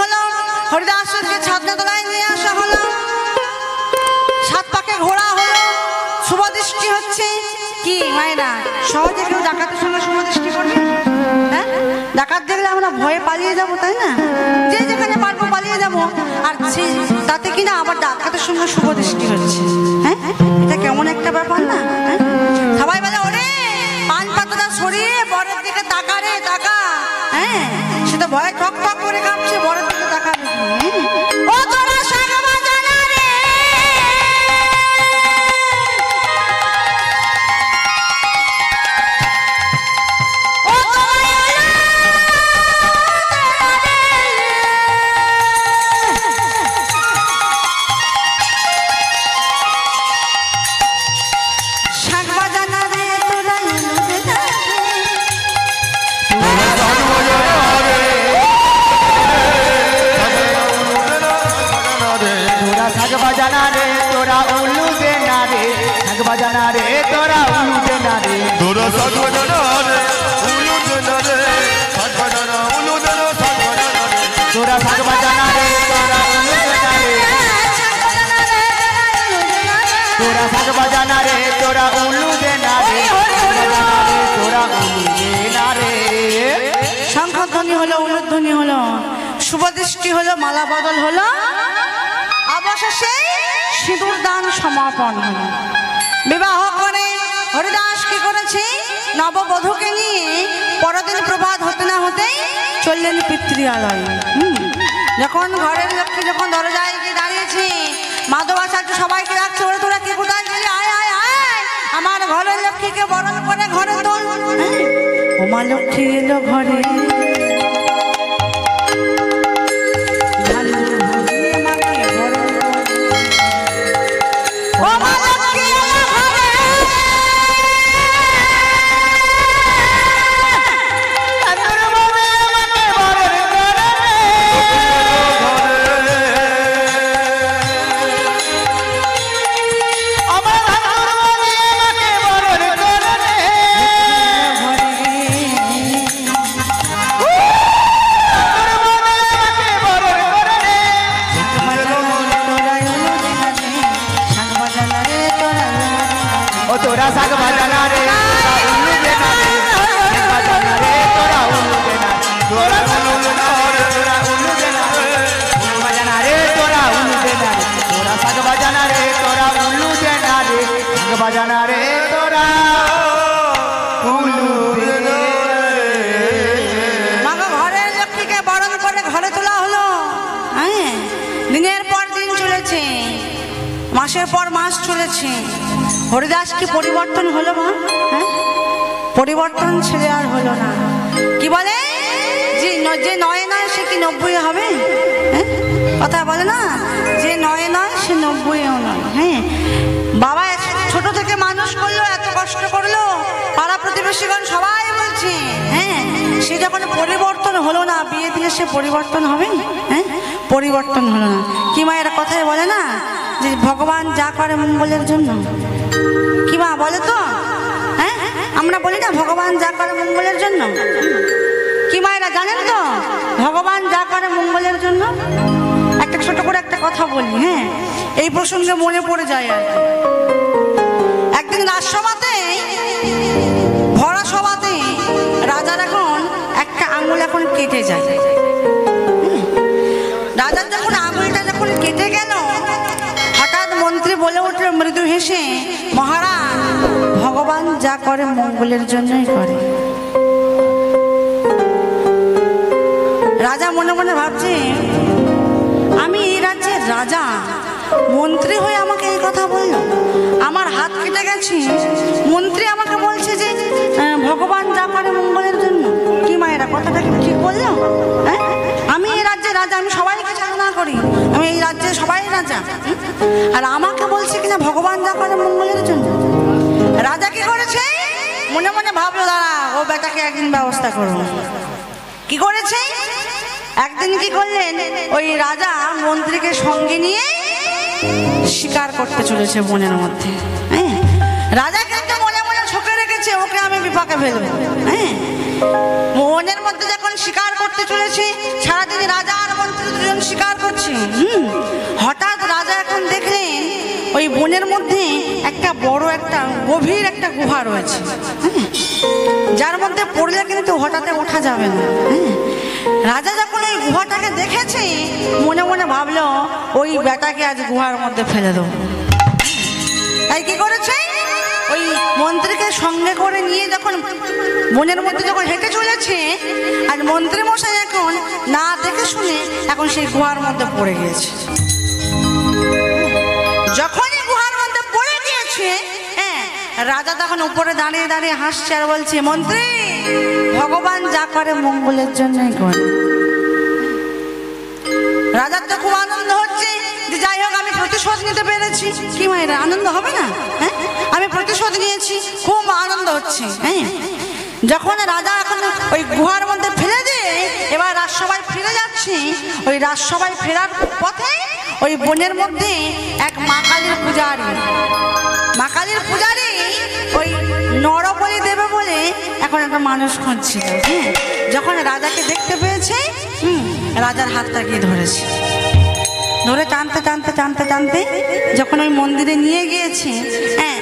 হলো, হরিদাসকে ছাদনা তলায় নিয়ে আসা হলো, 7 পাকে ঘোরা হলো, শুভদৃষ্টি হচ্ছে। কি মায়েরা সহজে কেউ ডাকাতের সঙ্গে শুভদৃষ্টি করবে? হ্যাঁ, ডাকাত দেখলে আমরা ভয়ে পালিয়ে যাবো, তাই না? যে যেখানে পারবো পালিয়ে যাবো, আর তাতে কিনা আবার ডাকাতের সঙ্গে শুভদৃষ্টি হচ্ছে। হ্যাঁ, এটা কেমন একটা ব্যাপার না? সবাই বলে ওরে পান পাতাটা সরিয়ে বরের দিকে তাকা রে, তাকা। হ্যাঁ, সে তো ভয়ে ঠক ঠক করে কাঁপছে, বরের দিকে তাকাবে। ও তোরা সাগমা জানা রে, ও সাগমা জানা রে, তোরা বাজানা রে তোরা উলু দে না রে, শাক বাজানা রে তোরা উলু দে না রে, তোরা শাক বাজানা রে উলু দে না রে, শাক বাজানা উলু দে না, শাক বাজানা রে তোরা শাক বাজানা রে তোরা উলু দে না রে, তোরা শাক বাজানা রে তোরা উলু দে না রে, তোরা উলু দে না রে। শঙ্খধ্বনি হলো, উলুধ্বনি হলো, শুভদৃষ্টি হলো, মালা বদল হলো, অবশেষে সিঁদুর দান সমাপন হলো। বিবাহ করে হরিদাস কি করেছে, নববধূকে নিয়ে পরদিন প্রভাত হতে না হতেই চললেন পিতৃয়ালয়ে। যখন ঘরের লক্ষ্মী যখন দরজায় গিয়ে দাঁড়িয়েছে, মাধবাচার্য সবাইকে ডাকছে, ওরে তোরা কে কোথায় গেলি, আয় আয় আয়, আমার ঘরের লক্ষ্মীকে বরণ করে ঘরে তোল। ও মা লক্ষ্মী এলো ঘরে, তোরা শাক বাজানা রে উলু দে না রে, শাক বাজানা রে তোরা উলু দে না, তোরা উলু দে না রে, তোরা উলু দে না রে, শাক বাজানা রে তোরা উলু দে না রে, তোরা শাক বাজানা রে তোরা উলু দে না রে, শাক বাজানা রে তোরা উলু দে না রে। মাগো ঘরের লক্ষ্মীকে বরণ করে ঘরে তোলা হলো। হ্যাঁ, দিনের পর দিন চলেছে, মাসের পর মাস চলেছে। হরিদাস কি পরিবর্তন হলো মা? হ্যাঁ, পরিবর্তন ছেড়ে আর হলো না। কি বলে যে নয় নয় সে কি 90 হবে? হ্যাঁ, কথা বলে না, যে নয় নয় সে 90ও নয়। হ্যাঁ, বাবা ছোট থেকে মানুষ করলো, এত কষ্ট করলো, পাড়া প্রতিবেশীগণ সবাই বলছে। হ্যাঁ, সে যখন পরিবর্তন হলো না, বিয়ে দিয়ে সে পরিবর্তন হবে? হ্যাঁ, পরিবর্তন হলো না। কি মায়ের কথায় বলে না যে ভগবান যা করে মঙ্গলের জন্য। কি মা বলে তো? হ্যাঁ, আমরা বলি না ভগবান যা করে মঙ্গলের জন্য। কি মায়েরা জানেন তো ভগবান যা করে মঙ্গলের জন্য? একটা ছোট করে একটা কথা বলি। হ্যাঁ, এই প্রসঙ্গে মনে পড়ে যায় আর কি। একদিন রাজসভাতে, ভরা সভাতে রাজার এখন একটা আঙুল এখন কেটে যায়। রাজার যখন আঙুলটা যখন কেটে গেল, হঠাৎ মন্ত্রী বলে উঠল মৃদু হেসে, মহারাজ ভগবান যা করে মঙ্গলের জন্যই করে। রাজা মনে মনে ভাবছে, আমি এই রাজ্যের রাজা, মন্ত্রী হয়ে আমাকে এই কথা বললো, আমার হাত কেটে গেছে, মন্ত্রী আমাকে বলছে যে ভগবান যা করে মঙ্গলের জন্য। কি মায়েরা কথাটা কি ঠিক বললো? হ্যাঁ, আমি এই রাজ্যের রাজা, আমি সবাইকে চালনা করি, আমি এই রাজ্যের সবাই রাজা, আর আমাকে বলছে কিনা ভগবান যা করে মঙ্গলের জন্য। রাজা কি করেছে, মনে মনে ভাবলো, দাঁড়া ও বেটাকে একদিন ব্যবস্থা করবো। কি করেছে, একদিন কি করলেন, ওই রাজা মন্ত্রীকে সঙ্গে নিয়ে শিকার করতে চলেছে বনের মধ্যে। হ্যাঁ, রাজা কিন্তু মনে মনে ছকে রেখেছে ওকে আমি বিপাকে ফেলবো। হ্যাঁ, বনের মধ্যে যখন শিকার করতে চলেছে, সারাদিন রাজা আর মন্ত্রী রাজা এখন দেখলেন ওই বনের মধ্যে একটা বড় একটা গভীর একটা গুহা রয়েছে, হ্যাঁ, যার মধ্যে পড়লে কিন্তু হঠাৎ ওঠা যাবে না। হ্যাঁ, রাজা যখন ওই গুহাটাকে দেখেছে মনে মনে ভাবলো ওই বেটাকে আজ গুহার মধ্যে ফেলে দেবো। তাই কি করেছে, ওই মন্ত্রীকে সঙ্গে করে নিয়ে যখন বনের মধ্যে যখন হেঁটে চলেছে, আর মন্ত্রী মশাই এখন না দেখে শুনে এখন সেই গুহার মধ্যে পড়ে গিয়েছে। যখনই গুহার মধ্যে পড়ে গিয়েছে, হ্যাঁ, রাজা তখন উপরে দাঁড়িয়ে দাঁড়িয়ে হাসছে আর বলছে, মন্ত্রী, ভগবান যা করে মঙ্গলের জন্যই করে। রাজার তো খুব আনন্দ হচ্ছে যে যাই হোক আমি প্রতিশোধ নিতে পেরেছি। কি মায়েরা আনন্দ হবে না? হ্যাঁ, আমি প্রতিশোধ নিয়েছি, খুব আনন্দ হচ্ছে। হ্যাঁ, যখন রাজা এখন ওই গুহার মধ্যে ফেলে দিয়ে এবার রাজসভায় ফিরে যাচ্ছে, ওই রাজসভায় ফেরার পথে ওই বনের মধ্যে এক মা কালীর পূজারী ওই নরবলি দেবে বলে এখন একটা মানুষ খুঁজছিল। হ্যাঁ, যখন রাজাকে দেখতে পেয়েছে, রাজার হাতটা গিয়ে ধরেছে, ধরে টানতে টানতে টানতে টানতে যখন ওই মন্দিরে নিয়ে গিয়েছে, হ্যাঁ,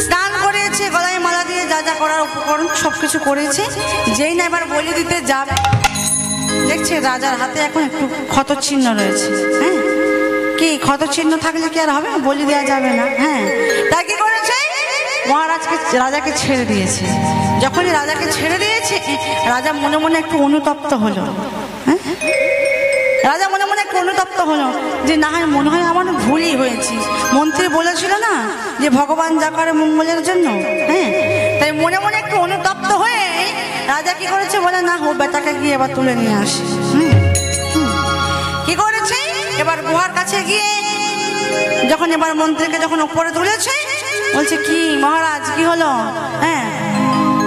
স্নান করিয়েছে, গলায় মালা দিয়ে যা যা করার উপকরণ সবকিছু করেছে। যেই না এবার বলি দিতে যাবে, দেখছে রাজার হাতে এখন একটু ক্ষত চিহ্ন রয়েছে। হ্যাঁ, কি ক্ষত চিহ্ন থাকলে কি আর হবে, বলি দেওয়া যাবে না। হ্যাঁ, তাই কি করেছে, মহারাজকে রাজাকে ছেড়ে দিয়েছে। যখনই রাজাকে ছেড়ে দিয়েছে, রাজা মনে মনে একটু অনুতপ্ত হলো। হ্যাঁ, রাজা মনে মনে একটু অনুতপ্ত হলো যে না হয় মনে হয় আমার ভুলই হয়েছে। মন্ত্রী বলেছিল না যে ভগবান যা করে মঙ্গলের জন্য। হ্যাঁ, তাই মনে মনে একটু অনুতপ্ত হয়ে রাজা কি করেছে বলে, না ও বেটাকে গিয়ে এবার তুলে নিয়ে আসে। কি করেছে, এবার গুহার কাছে গিয়ে যখন এবার মন্ত্রীকে যখন উপরে তুলেছে, বলছে, কি মহারাজ কি হলো? হ্যাঁ,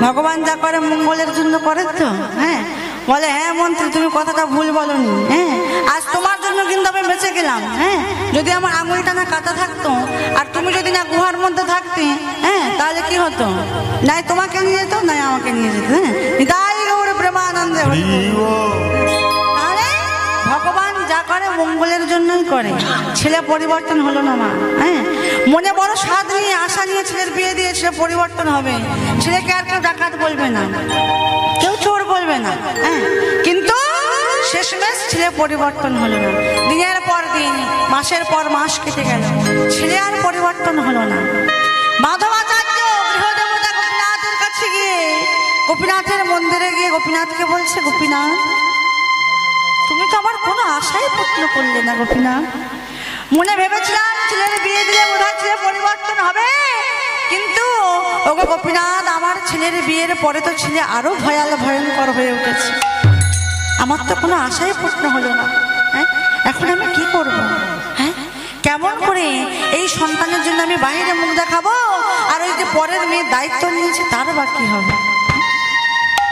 ভগবান যা করে মঙ্গলের জন্য করে তো। হ্যাঁ, বলে, হ্যাঁ মন্ত্রী, তুমি কথাটা ভুল বলনি। হ্যাঁ, আজ তোমার জন্য কিন্তু আমি বেঁচে গেলাম। হ্যাঁ, যদি আমার আঙুলটা না কাটা থাকতো আর তুমি যদি না গুহার মধ্যে থাকতে, হ্যাঁ, তাহলে কি হতো, নাই তোমাকে নিয়ে যেত নাই আমাকে নিয়ে যেত। হ্যাঁ, তাই গৌর প্রেমানন্দে। তাহলে ভগবান যা করে মঙ্গলের জন্যই করে। ছেলে পরিবর্তন হলো না মা। হ্যাঁ, মনে বড় স্বাদ নিয়ে আশা নিয়ে ছেলের বিয়ে দিয়ে ছেলে পরিবর্তন হবে। ছেলেকে আর কেউ ডাকাত বলবে না, কেউ চোর বলবে না। হ্যাঁ, কিন্তু শেষমেশ ছেলে পরিবর্তন হলো না। দিনের পর দিন, মাসের পর মাস কেটে গেল, ছেলে আর পরিবর্তন হলো না। মাধবাচার্য গৃহদেবতা গোপীনাথের কাছে গিয়ে, গোপীনাথের মন্দিরে গিয়ে গোপীনাথকে বলছে, গোপীনাথ, তুমি তো আমার কোনো আশাই পূর্ণ করলে না গোপীনাথ। মনে ভেবেছিলাম ছেলের বিয়ে দিলে বোধহয় ছেলে পরিবর্তন হবে, কিন্তু ওগো গোপীনাথ, আমার ছেলের বিয়ের পরে তো ছেলে আরো ভয়ঙ্কর হয়ে উঠেছে। আমার তো কোনো আশাই পূর্ণ হলো না। হ্যাঁ, এখন আমি কি করব? হ্যাঁ, কেমন করে এই সন্তানের জন্য আমি বাইরে মুখ দেখাবো, আর ওই যে পরের মেয়ের দায়িত্ব নিয়েছে তার বা কি হবে?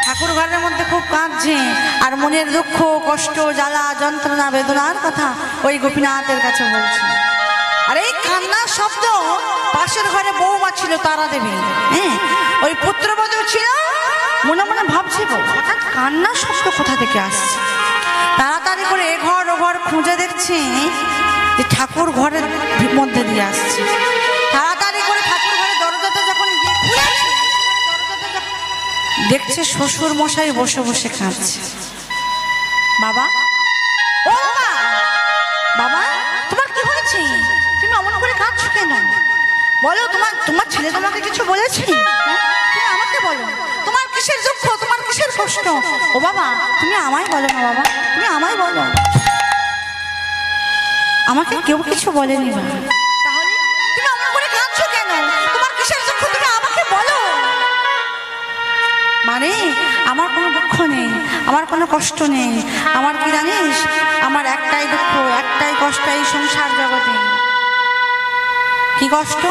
ঠাকুর ঘরের মধ্যে খুব কাঁদছে আর মনের দুঃখ কষ্ট জ্বালা যন্ত্রণা বেদনার কথা ওই গোপীনাথের কাছে বলছে। আর এই কান্নার শব্দ পাশের ঘরে বৌমা ছিল তারা দেবী, হ্যাঁ, ওই পুত্রবধূ ছিল। মনে মনে ভাবছি, হঠাৎ কান্নার শব্দ কোথা থেকে আসছে। তাড়াতাড়ি করে এ ঘর ও ঘর খুঁজে দেখছি যে ঠাকুর ঘরের মধ্যে দিয়ে আসছে। তাড়াতাড়ি করে ঠাকুর ঘরের দরজাটা যখন দেখছে শ্বশুর মশাই বসে বসে কাঁদছে। বাবা, ও বাবা, বাবা, তোমার কি হয়েছে? তুমি অমন করে কাঁদছো কেন? বলো, তোমার ছেলে তোমাকে কিছু বলেছে? তুমি আমাকে বলো, তোমার কিসের দুঃখ, তোমার কিসের কষ্ট? ও বাবা, তুমি আমায় বলো না বাবা, তুমি আমায় বলো। আমাকে কেউ কিছু বলেনি বা। তাহলে তুমি অমন করে কাঁদছো কেন? তোমার কিসের দুঃখ, তুমি আমাকে বলো। মানে আমার কোনো দুঃখ নেই, আমার কোনো কষ্ট নেই। আমার কি জানিস, আমার একটাই দুঃখ, একটাই কষ্ট এই সংসার জগতে। কি কষ্ট?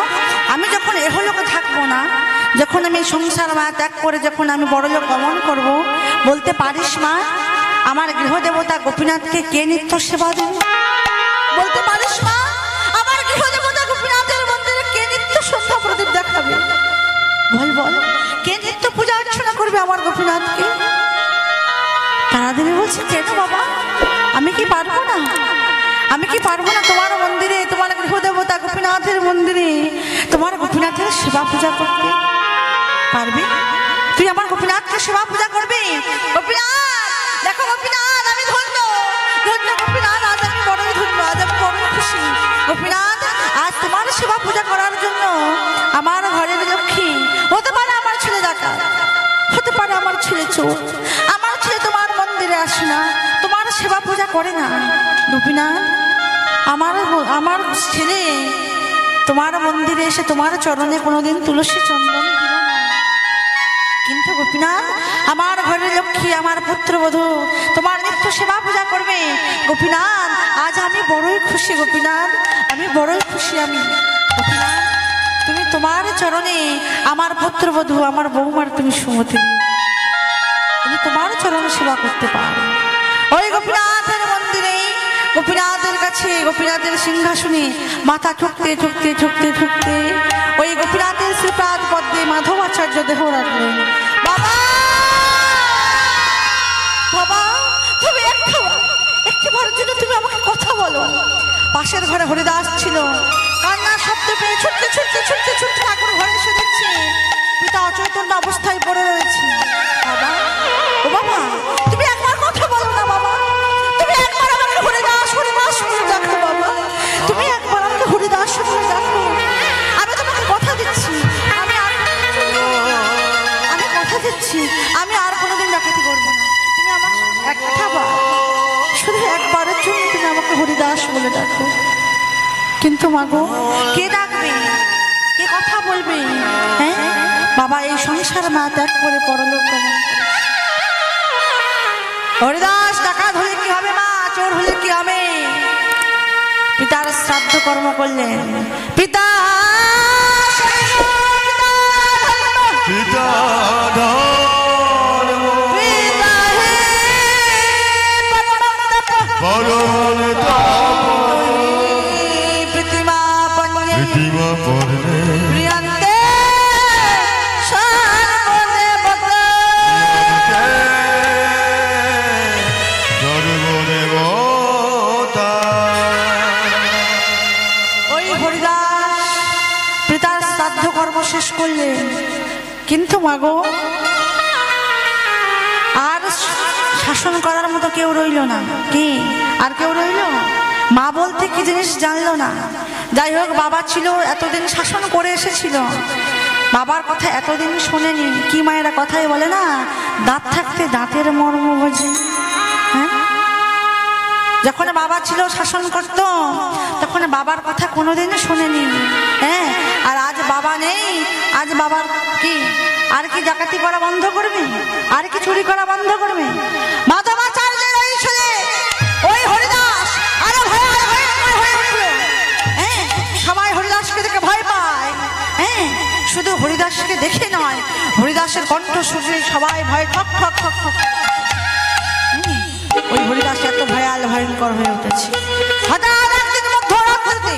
আমি যখন এহলোকে থাকবো না, যখন আমি সংসার মা ত্যাগ করে যখন আমি বড়লোক গমন করব, বলতে পারিস মা, আমার গৃহদেবতা গোপীনাথকে কে নিত্য সেবা দেবে? বলতে পারিস মা, আমার গৃহদেবতা গোপীনাথের মন্দিরে কে নিত্য সন্ধ্যা প্রদীপ দেখাবে? বল বল, কে নিত্য পূজা অর্চনা করবে আমার গোপীনাথকে? তারা দেবী বলছে, কেন বাবা, আমি কি পারবো না? আমি কি পারবো না তোমার মন্দিরে, তোমার গৃহদেবতা গোপীনাথের মন্দিরে তোমার গোপীনাথের সেবা পূজা করতে? পারবে? তুই আমার গোপীনাথকে সেবা পূজা করবি? গোপীনাথ, দেখো গোপীনাথ, আমি ধন্য ধন্য গোপীনাথ, আজ আমি বড়ই ধন্য, আজ আমি বড়ই খুশি। গোপীনাথ, আজ তোমার সেবা পূজা করার জন্য আমার ঘরের লক্ষ্মী, হতে পারে আমার ছেলে ডাকাত, হতে পারে আমার ছেলে চোর, আমার ছেলে তোমার মন্দিরে আসে না, তোমার সেবা পূজা করে না। গোপীনাথ, আমার ছেলে তোমার মন্দিরে এসে তোমার চরণে কোনোদিন তুলসী চন্দন দিল না, কিন্তু গোপীনাথ আমার ঘরের লক্ষ্মী, আমার পুত্রবধূ তোমার নিত্য সেবা পূজা করবে। গোপীনাথ, আজ আমি বড়ই খুশি। গোপীনাথ, আমি বড়ই খুশি। আমি গোপীনাথ, তুমি তোমার চরণে আমার পুত্রবধূ, আমার বৌমার তুমি সুমতি দিও, তুমি তোমার চরণে সেবা করতে পারো। ওই গোপীনাথের মন্দিরে, গোপীনাথের কাছে, গোপীনাথের সিংহাসনে মাথা ঠুকতে ঠুকতে ঠুকতে ঠুকতে ওই গোপীনাথের শ্রীপাদ পদ্মে মাধবাচার্য দেহ রাখলেন। বাবা, বাবা, তুমি একটি বারের জন্য তুমি আমাকে কথা বলো। পাশের ঘরে হরিদাস ছিল, কান্নার শব্দ পেয়ে ছুটতে ছুটতে ছুটতে ছুটতে ঠাকুর ঘরে এসে দেখছে পিতা অচৈতন্য অবস্থায় পড়ে রয়েছে। বাবা, ও বাবা, তুমি একবার কথা বলো না বাবা, তুমি একবার আমাকে হরিদাস হরিদাস বলে ডাকো বাবা, তুমি একবার আমাকে হরিদাস বলে ডাকো। আমি তোমাকে কথা দিচ্ছি, আমি কথা দিচ্ছি, আমি আর কোনোদিন ডাকাতি করবো না। তুমি আমার একটা বার, শুধু একবারের জন্য তুমি আমাকে হরিদাস বলে ডাকো। কিন্তু মাগো, কে ডাকবে, কে কথা বলবে? হ্যাঁ বাবা, এই সংসার মা ত্যাগ করে পরলোক গমন করেছে। হরিদাস ডাকাত হলে কি হবে মা, চোর হলে কি হবে? পিতার শ্রাদ্ধ কর্ম করলেন। পিতা পিতা শেষ করলেন। কিন্তু মাগো, আর শাসন করার মতো কেউ রইল না। কি আর কেউ রইল? মা বলতে কি জিনিস জানলো না। যাই হোক, বাবা ছিল, এতদিন শাসন করে এসেছিল, বাবার কথা এতদিন শোনেনি। কি মায়েরা কথাই বলে না, দাঁত থাকতে দাঁতের মর্ম বোঝে। হ্যাঁ, যখন বাবা ছিল, শাসন করত, তখন বাবার কথা কোনোদিন শোনেনি। হ্যাঁ, আর আজ বাবা নেই, আজ বাবার কি আর কি ডাকাতি করা বন্ধ করবে, আর কি চুরি করা বন্ধ করবে? মাধবাচার্যের ওই ছেলে, ওই হরিদাস আরো ভয়ঙ্কর হয়ে উঠল। হ্যাঁ, সবাই হরিদাসকে দেখে ভয় পায়। হ্যাঁ, শুধু হরিদাসকে দেখে নয়, হরিদাসের কণ্ঠ শুনে সবাই ভয় ঠক ঠক ঠক ঠক। ওই হরিদাস এত ভয়াল ভয়ঙ্কর হয়ে উঠেছে। হঠাৎ একদিন মধ্যরাত্রিতে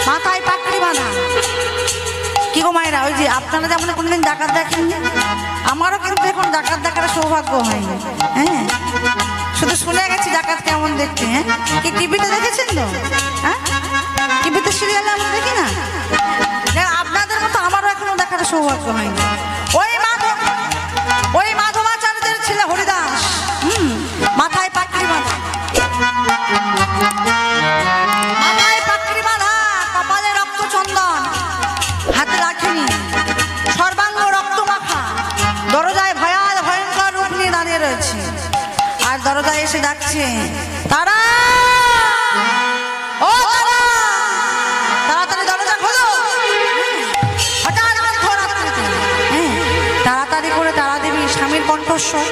মাথায় পাকড়ি বাঁধা। কি গো মায়েরা, ওই যে আপনারা যেমন কোনদিন ডাকাত দেখেন, আমারও কিন্তু এখন ডাকাত দেখার সৌভাগ্য হয়নি। হ্যাঁ, শুধু শুনে গেছি ডাকাত কেমন দেখতে। হ্যাঁ, কি টিভিতে দেখেছেন তো? হ্যাঁ, টিভিতে সিরিয়ালে আমরা দেখি না, আপনাদের মতো আমারও এখনো দেখার সৌভাগ্য হয়নি। ওই মাধবাচার্যের ছেলে হরিদাস, মাথায় পাকড়ি বাঁধা, মাথায় পাকড়ি বাঁধা, কপালে রক্ত চন্দন, হাতে লাঠি, সর্বাঙ্গ রক্ত মাখা, দরজায় ভয়াল ভয়ঙ্কর রূপ নিয়ে দাঁড়িয়ে রয়েছে। আর দরজায় এসে ডাকছে, তারা, ও তারা, তাড়াতাড়ি দরজা খোলো। হঠাৎ মধ্যরাত্রিতে তাড়াতাড়ি করে তারা দেবী, স্বামীর কণ্ঠস্বর।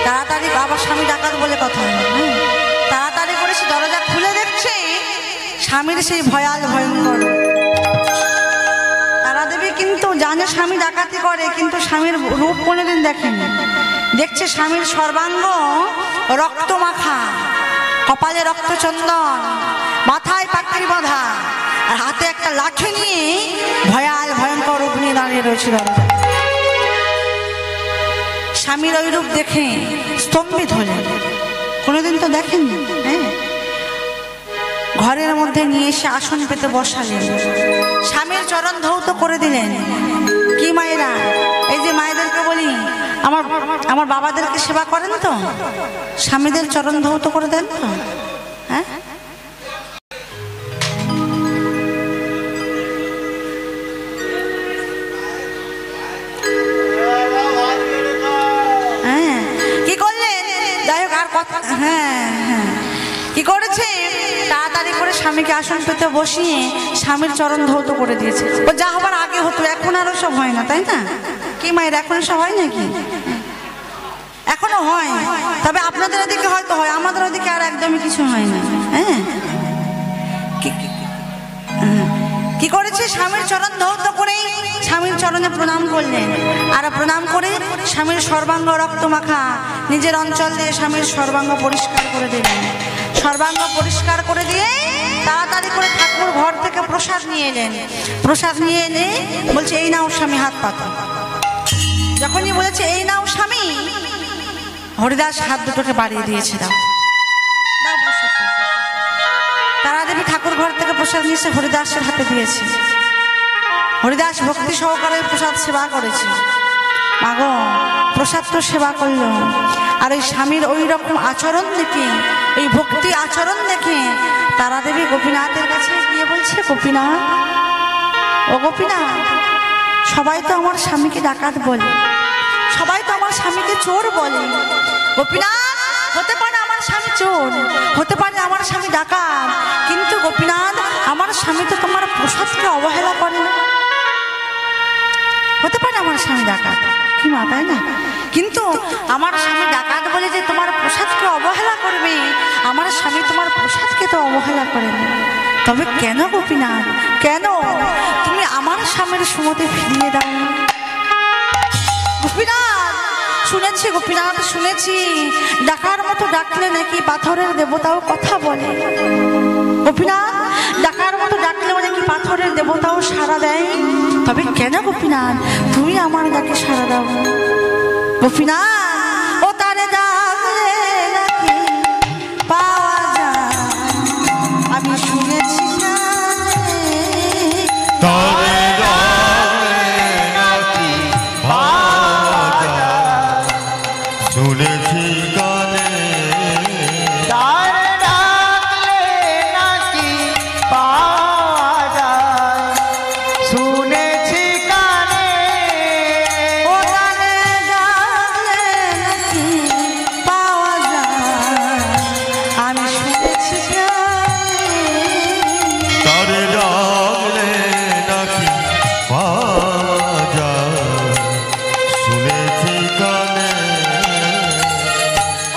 তাড়াতাড়ি, বাবার স্বামী ডাকাত বলে কথা। তাড়াতাড়ি করে সে দরজা খুলে দেখছে স্বামীর সেই ভয়াল ভয়ঙ্কর। তারা দেবী কিন্তু জানে স্বামী ডাকাতি করে, কিন্তু স্বামীর রূপ কোনোদিন দেখেনি। দেখছে স্বামীর সর্বাঙ্গ রক্ত মাখা, কপালে রক্ত চন্দন, মাথায় পাকড়ি বাঁধা, আর হাতে একটা লাঠি নিয়ে ভয়াল ভয়ঙ্কর রূপ নিয়ে দাঁড়িয়ে রয়েছে দরজা। স্বামীর ওই রূপ দেখে স্তম্ভিত হলেন, কোনোদিন তো দেখেননি। হ্যাঁ, ঘরের মধ্যে নিয়ে এসে আসন পেতে বসালেন, স্বামীর চরণ ধৌত করে দিলেন। কি মায়েরা, এই যে মায়েদেরকে বলি, আমার বাবাদেরকে সেবা করেন তো, স্বামীদের চরণ ধৌত করে দেন তো? হ্যাঁ, কি করলেন? যাই হোক, আর কথা, হ্যাঁ হ্যাঁ, কি করেছে? তাড়াতাড়ি করে স্বামীকে আসন পেতে বসিয়ে স্বামীর চরণ ধৌত করে দিয়েছে। ও যা হবার আগে হতো, এখন আরো সব হয় না, তাই না? কি মায়ের, এখন সব হয় নাকি? এখনো হয়, তবে আপনাদের ওদিকে হয়তো হয়, আমাদের ওদিকে আর একদমই কিছু হয় না। হ্যাঁ, কি করেছে? স্বামীর চরণ ধৌত করে স্বামীর চরণে প্রণাম করলেন, আর প্রণাম করে স্বামীর সর্বাঙ্গ রক্ত মাখা নিজের অঞ্চল দিয়ে স্বামীর সর্বাঙ্গ পরিষ্কার করে দিলেন। সর্বাঙ্গ পরিষ্কার করে দিয়ে তাড়াতাড়ি করে ঠাকুর ঘর থেকে প্রসাদ নিয়ে এলেন। প্রসাদ নিয়ে এনে বলছে, এই নাও স্বামী, হাত পাতো। যখনই বলেছে এই নাও স্বামী, হরিদাস হাত দুটোকে বাড়িয়ে দিয়েছে, দাও দাও প্রসাদ। তারা দেবী ঠাকুর ঘর থেকে প্রসাদ নিয়ে এসে হরিদাসের হাতে দিয়েছে। হরিদাস ভক্তি সহকারে প্রসাদ সেবা করেছে। মাগো, প্রসাদ তো সেবা করলো, আর ওই স্বামীর ওই রকম আচরণ দেখে, এই ভক্তি আচরণ দেখে তারা দেবী গোপীনাথের কাছে গিয়ে বলছে, গোপীনাথ, ও গোপীনাথ, সবাই তো আমার স্বামীকে ডাকাত বলে, সবাই তো আমার স্বামীকে চোর বলে। গোপীনাথ, হতে পারে আমার স্বামী চোর, হতে পারে আমার স্বামী ডাকাত, কিন্তু গোপীনাথ, আমার স্বামী তো তোমার প্রসাদকে অবহেলা করে না। হতে পারে আমার স্বামী ডাকাত, কি মা, তাই না? কিন্তু আমার স্বামী ডাকাত বলে যে তোমার প্রসাদকে অবহেলা করবে, আমার স্বামী তোমার প্রসাদকে তো অবহেলা করে না। তবে কেন গোপীনাথ, কেন তুমি আমার স্বামীর সুমতি ফিরিয়ে দাও? গোপীনাথ, শুনেছি গোপীনাথ, শুনেছি ডাকার মতো ডাকলে নাকি পাথরের দেবতাও কথা বলে। গোপীনাথ, ডাকার মতো ডাকলেও নাকি পাথরের দেবতাও সাড়া দেয়। তবে কেন গোপীনাথ তুমি আমার ডাকে সাড়া দাও? গোপীনাথ, ও তারে ডাকলে নাকি পাওয়া যায়, আমি শুনেছি না। তারে ডাকলে নাকি পাওয়া যায়, শুনেছি গানে। তারে ডাকলে নাকি পাওয়া যায়, শুনেছি কানে। ও তারে ডাকলে নাকি পাওয়া যায়, আমি শুনেছি না। তারে ডাকলে নাকি পাওয়া যায়, শুনেছি গানে।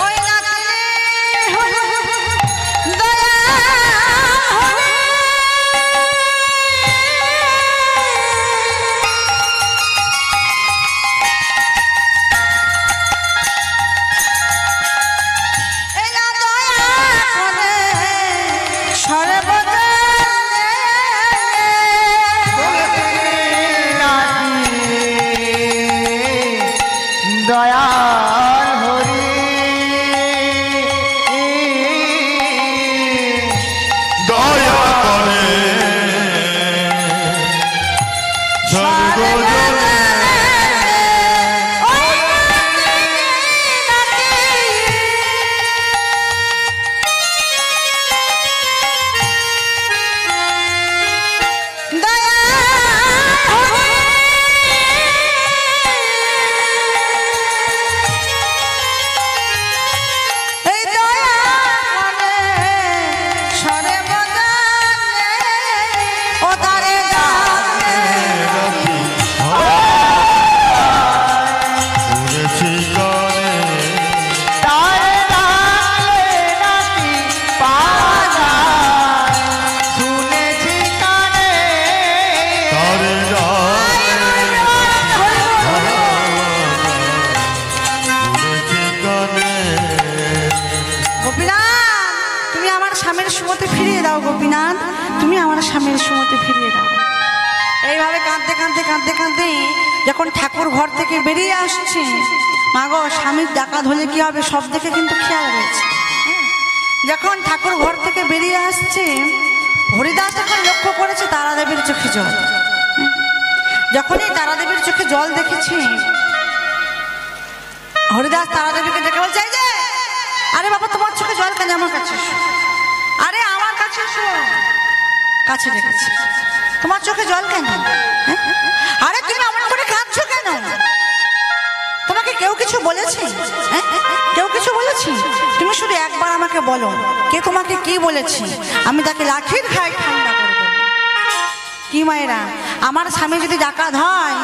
ওই নাচলে দয়া হলে এই না দয়া হলে সর্বদা দয়াল হরি দয়া করে সর্বজনে শুনেছি গানে। তারে ডাকলে নাকি পাওয়া যায়, শুনেছি কানে। তারে শুনেছি গানে। গোপীনাথ, তুমি আমার স্বামীর সুমতি ফিরিয়ে দাও। গোপীনাথ, তুমি আমার স্বামীর সুমতি ফিরিয়ে দাও। এইভাবে কাঁদতে কাঁদতে কাঁদতে কাঁদতে যখন ঠাকুর ঘর থেকে বেরিয়ে আসছে, মা গো, স্বামীর ডাকাত হলে কি হবে সব দিকে কিন্তু খেয়াল রয়েছে। যখন ঠাকুর ঘর থেকে বেরিয়ে আসছে, হরিদাস যখন লক্ষ্য করেছে তারাদেবীর চোখে জল। যখনই তারাদেবীর চোখে জল দেখেছে, হরিদাস তারাদেবীকে দেখে বলছে, এই যে, আরে বাবা তোমার চোখে জল কেন? আমার কাছে এসো। আরে আমার কাছে এসো। কাছে দেখেছি, তোমার চোখে জল কেন? আরে তুমি এমন করে কাঁদছো কেন? তোমাকে কেউ কিছু বলেছে? কেউ কিছু বলেছে? তুমি শুধু একবার আমাকে বলো, কে তোমাকে কি বলেছে, আমি তাকে লাঠির ঘায়ে ঠান্ডা করে দেবো। কি মায়েরা, আমার স্বামী যদি ডাকাত হয়,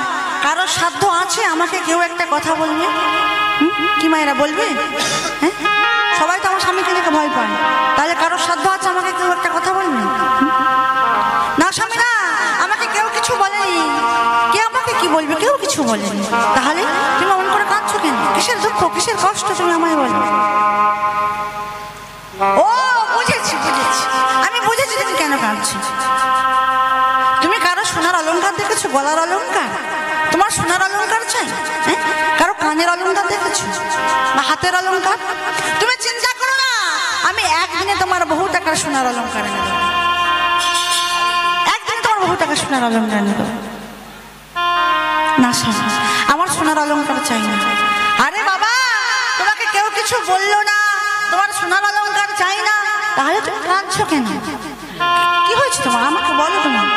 কারো সাধ্য আছে আমাকে কেউ একটা কথা বলবে? কি মায়েরা বলবে? হ্যাঁ, সবাই তো আমার স্বামীকে দেখে ভয় পায়, তাহলে কারো সাধ্য আছে আমাকে কেউ একটা কথা বলবে? না স্বামী না, আমাকে কেউ কিছু বলেনি। কে আমাকে কি বলবে? কেউ কিছু বলেনি। তাহলে তুমি এমন করে কাঁদছো কেন? কিসের দুঃখ, কিসের কষ্ট, তুমি আমায় বলো। ও বুঝেছি, বুঝেছি, আমি বুঝেছি তুমি কেন কাঁদছো। তুমি কারো সোনার অলংকার দেখেছো? গলার অলংকার? তোমার সোনার অলংকার চাই? কারো কানের অলংকার দেখেছো বা হাতের অলংকার? তুমি চিন্তা করো না, আমি একদিনে তোমার বহু টাকার সোনার অলংকার এনে দেবো। একদিন তোমার বহু টাকার সোনার অলংকার এনে দেবো। না স্বামী, আমার সোনার অলংকার চাই না। আরে বাবা, তোমাকে কেউ কিছু বললো না, তোমার সোনার অলংকার চাই না, তাহলে তুমি কাঁদছো কেন? কি হয়েছে তোমার? আমাকে বলো। তোমার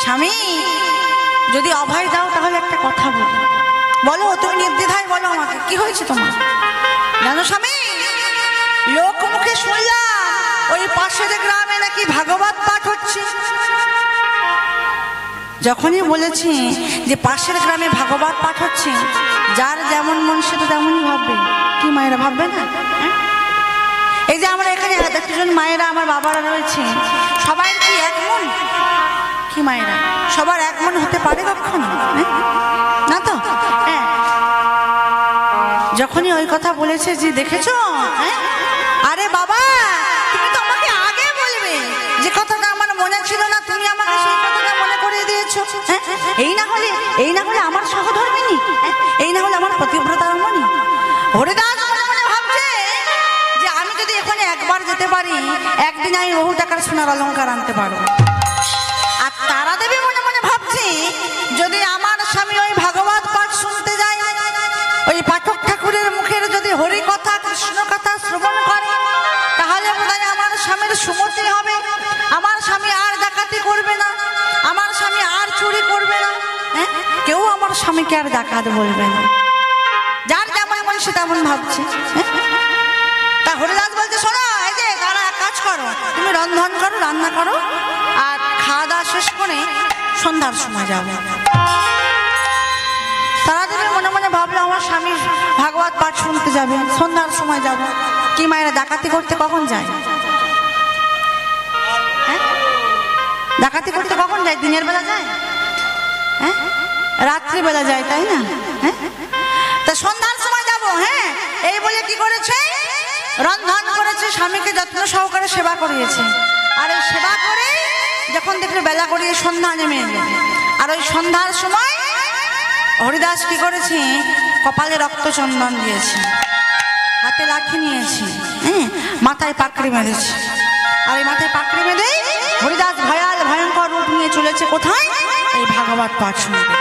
স্বামী যদি অভয় দাও তাহলে একটা কথা বলো, বলো, তুমি নির্দ্বিধায় বলো আমাকে কি হয়েছে তোমার। জানো স্বামী, লোক মুখে শুনলাম ওই পাশের গ্রামে নাকি ভাগবত পাঠ হচ্ছে। যখনই বলেছি যে পাশের গ্রামে ভাগবত পাঠ হচ্ছে, যার যেমন মন সে তো তেমনই ভাববে। কি মায়েরা ভাববে না? এই যে আমরা এখানে একজন মায়েরা, আমার বাবারা রয়েছে, সবাই কি এক মন? কি মায়েরা, সবার এক মন হতে পারে কখনো? না তো। হ্যাঁ, যখনই ওই কথা বলেছে যে দেখেছো, আরে বাবা তুমি তো আমাকে আগে বলবে, যে কথাটা আমার মনে ছিল না, তুমি আমাকে সেই কথাটা মনে করে দিয়েছো। এই না হলে আমার সহধর্মিনী, এই না হলে আমার পতিব্রতা রমণী। হরিদাস মনে মনে ভাবছে যে আমি যদি এখানে একবার যেতে পারি, একদিন আমি বহু টাকার সোনার অলংকার আনতে পারবো। আর তারাদেবী মনে মনে ভাবছে, যদি আমার স্বামী ওই ভাগবত পাঠ শুনতে যায়, ওই পাঠক ঠাকুরের মুখের যদি হরি কথা, কৃষ্ণ কথা শ্রবণ করে, তাহলে বোধহয় আমার স্বামীর সুমতি হবে, আমার স্বামী আর ডাকাতি করবে না, আমার স্বামী আর চুরি করবে না, কেউ আমার স্বামীকে আর ডাকাত বলবে না। যার যেমন মন সে তেমন ভাবছে। তা হরিদাস বলছে, শোনো, এই যে তারা এক কাজ করো, তুমি রন্ধন করো, রান্না করো, আর খাওয়া দাওয়া শেষ করে সন্ধ্যার সময় যাবো। তারাদেবী মনে মনে ভাবলো, আমার স্বামী ভাগবত পাঠ শুনতে যাবে, সন্ধ্যার সময় যাব। কি মায়েরা ডাকাতি করতে কখন যায়? ডাকাতি করতে কখন যায়? দিনের বেলা যায়? রাত্রিবেলা যায়, তাই না? তা সন্ধ্যার সময় যাব। হ্যাঁ, এই বলে কি করেছে? রন্ধন করেছে, স্বামীকে যত্ন সহকারে সেবা করিয়েছে। আর এই সেবা করে যখন দেখলে বেলা গড়িয়ে সন্ধ্যা নেমে এলো, আর ওই সন্ধ্যার সময় হরিদাস কি করেছে? কপালে রক্তচন্দন দিয়েছে, হাতে লাঠি নিয়েছে, মাথায় পাকড়ি বেঁধেছে। আর এই মাথায় পাকড়ি বেঁধে হরিদাস ভয়াল ভয়ঙ্কর রূপ নিয়ে চলেছে কোথায়? এই ভাগবত পাঠ শুনতে।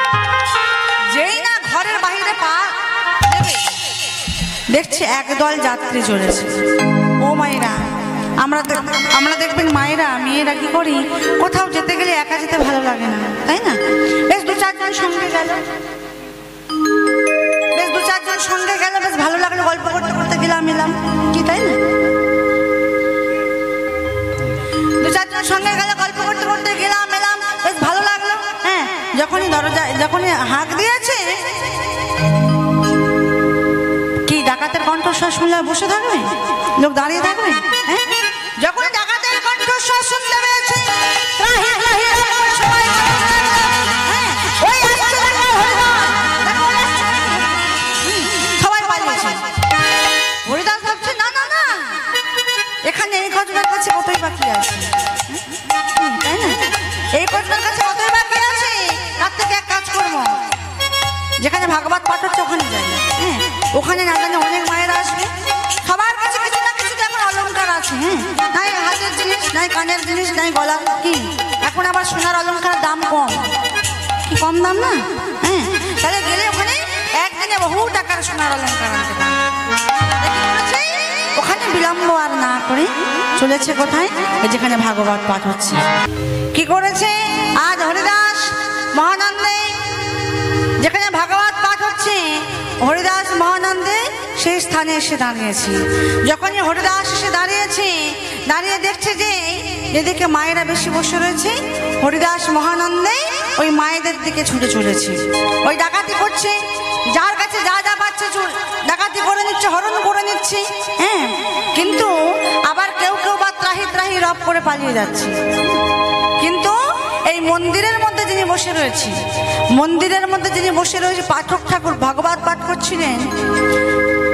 যেই না ঘরের বাহিরে পা দেবে, দেখছে একদল যাত্রী চলেছে। ও মায়েরা, আমরা দেখবেন মায়েরা, মেয়েরা কি করি, কোথাও যেতে গেলে একা যেতে ভালো লাগে না, তাই না? বেশ দু চারজন সঙ্গে গেল, বেশ ভালো লাগলো, গল্প করতে করতে গেলাম এলাম, কি তাই না? দু চারজন সঙ্গে গেলে গল্প করতে করতে গেলাম এলাম, বেশ ভালো লাগলো। হ্যাঁ, যখনই হাঁক দিয়েছে, কি ডাকাতের কণ্ঠস্বর শুনলে বসে থাকবে? লোক দাঁড়িয়ে থাকবে? হ্যাঁ, যখন ডাকাতের কণ্ঠস্বর শুনতে পেয়েছে, সবাই পালিয়েছে। হরিদাস ভাবছে, না না না, এখানে এই কজনের কাছে কতই বাকি আছে, তাই না? এই কজনের কাছে কতই বাকি আছে, তার থেকে এক কাজ করবো, যেখানে ভাগবত পাঠ হচ্ছে ওখানে যাই। হ্যাঁ, ওখানে না জানে অনেক মায়েরা আসবে, সবার কাছে কিছু না কিছু আছে, হ্যাঁ, নাই হাতের জিনিস, নাই কানের জিনিস, নাই গলার কি, এখন আবার সোনার অলঙ্কারের দাম কম, কি কম দাম না, হ্যাঁ, তাহলে গেলে ওখানে একদিনে বহু টাকার সোনার অলঙ্কার আনতে পারে। ওখানে বিলম্ব আর না করে চলেছে কোথায়, যেখানে ভাগবত পাঠ হচ্ছে। কি করেছে আজ হরিদাস মহানন্দে, যেখানে ভাগবত পাঠ হচ্ছে হরিদাস মহানন্দে সেই স্থানে এসে দাঁড়িয়েছে। যখনই হরিদাস এসে দাঁড়িয়েছে, দাঁড়িয়ে দেখছে যে যেদিকে মায়েরা বেশি বসে রয়েছে, হরিদাস মহানন্দে ওই মায়েদের দিকে ছুটে চলেছে, ওই ডাকাতি করছে, যার কাছে যা যা পাচ্ছে ডাকাতি করে নিচ্ছে, হরণ করে নিচ্ছে, হ্যাঁ, কিন্তু আবার কেউ কেউ বা ত্রাহি ত্রাহি রব করে পালিয়ে যাচ্ছে। কিন্তু এই মন্দিরের মধ্যে যিনি বসে রয়েছে, মন্দিরের মধ্যে যিনি বসে রয়েছে পাঠক ঠাকুর ভাগবত পাঠ করছিলেন,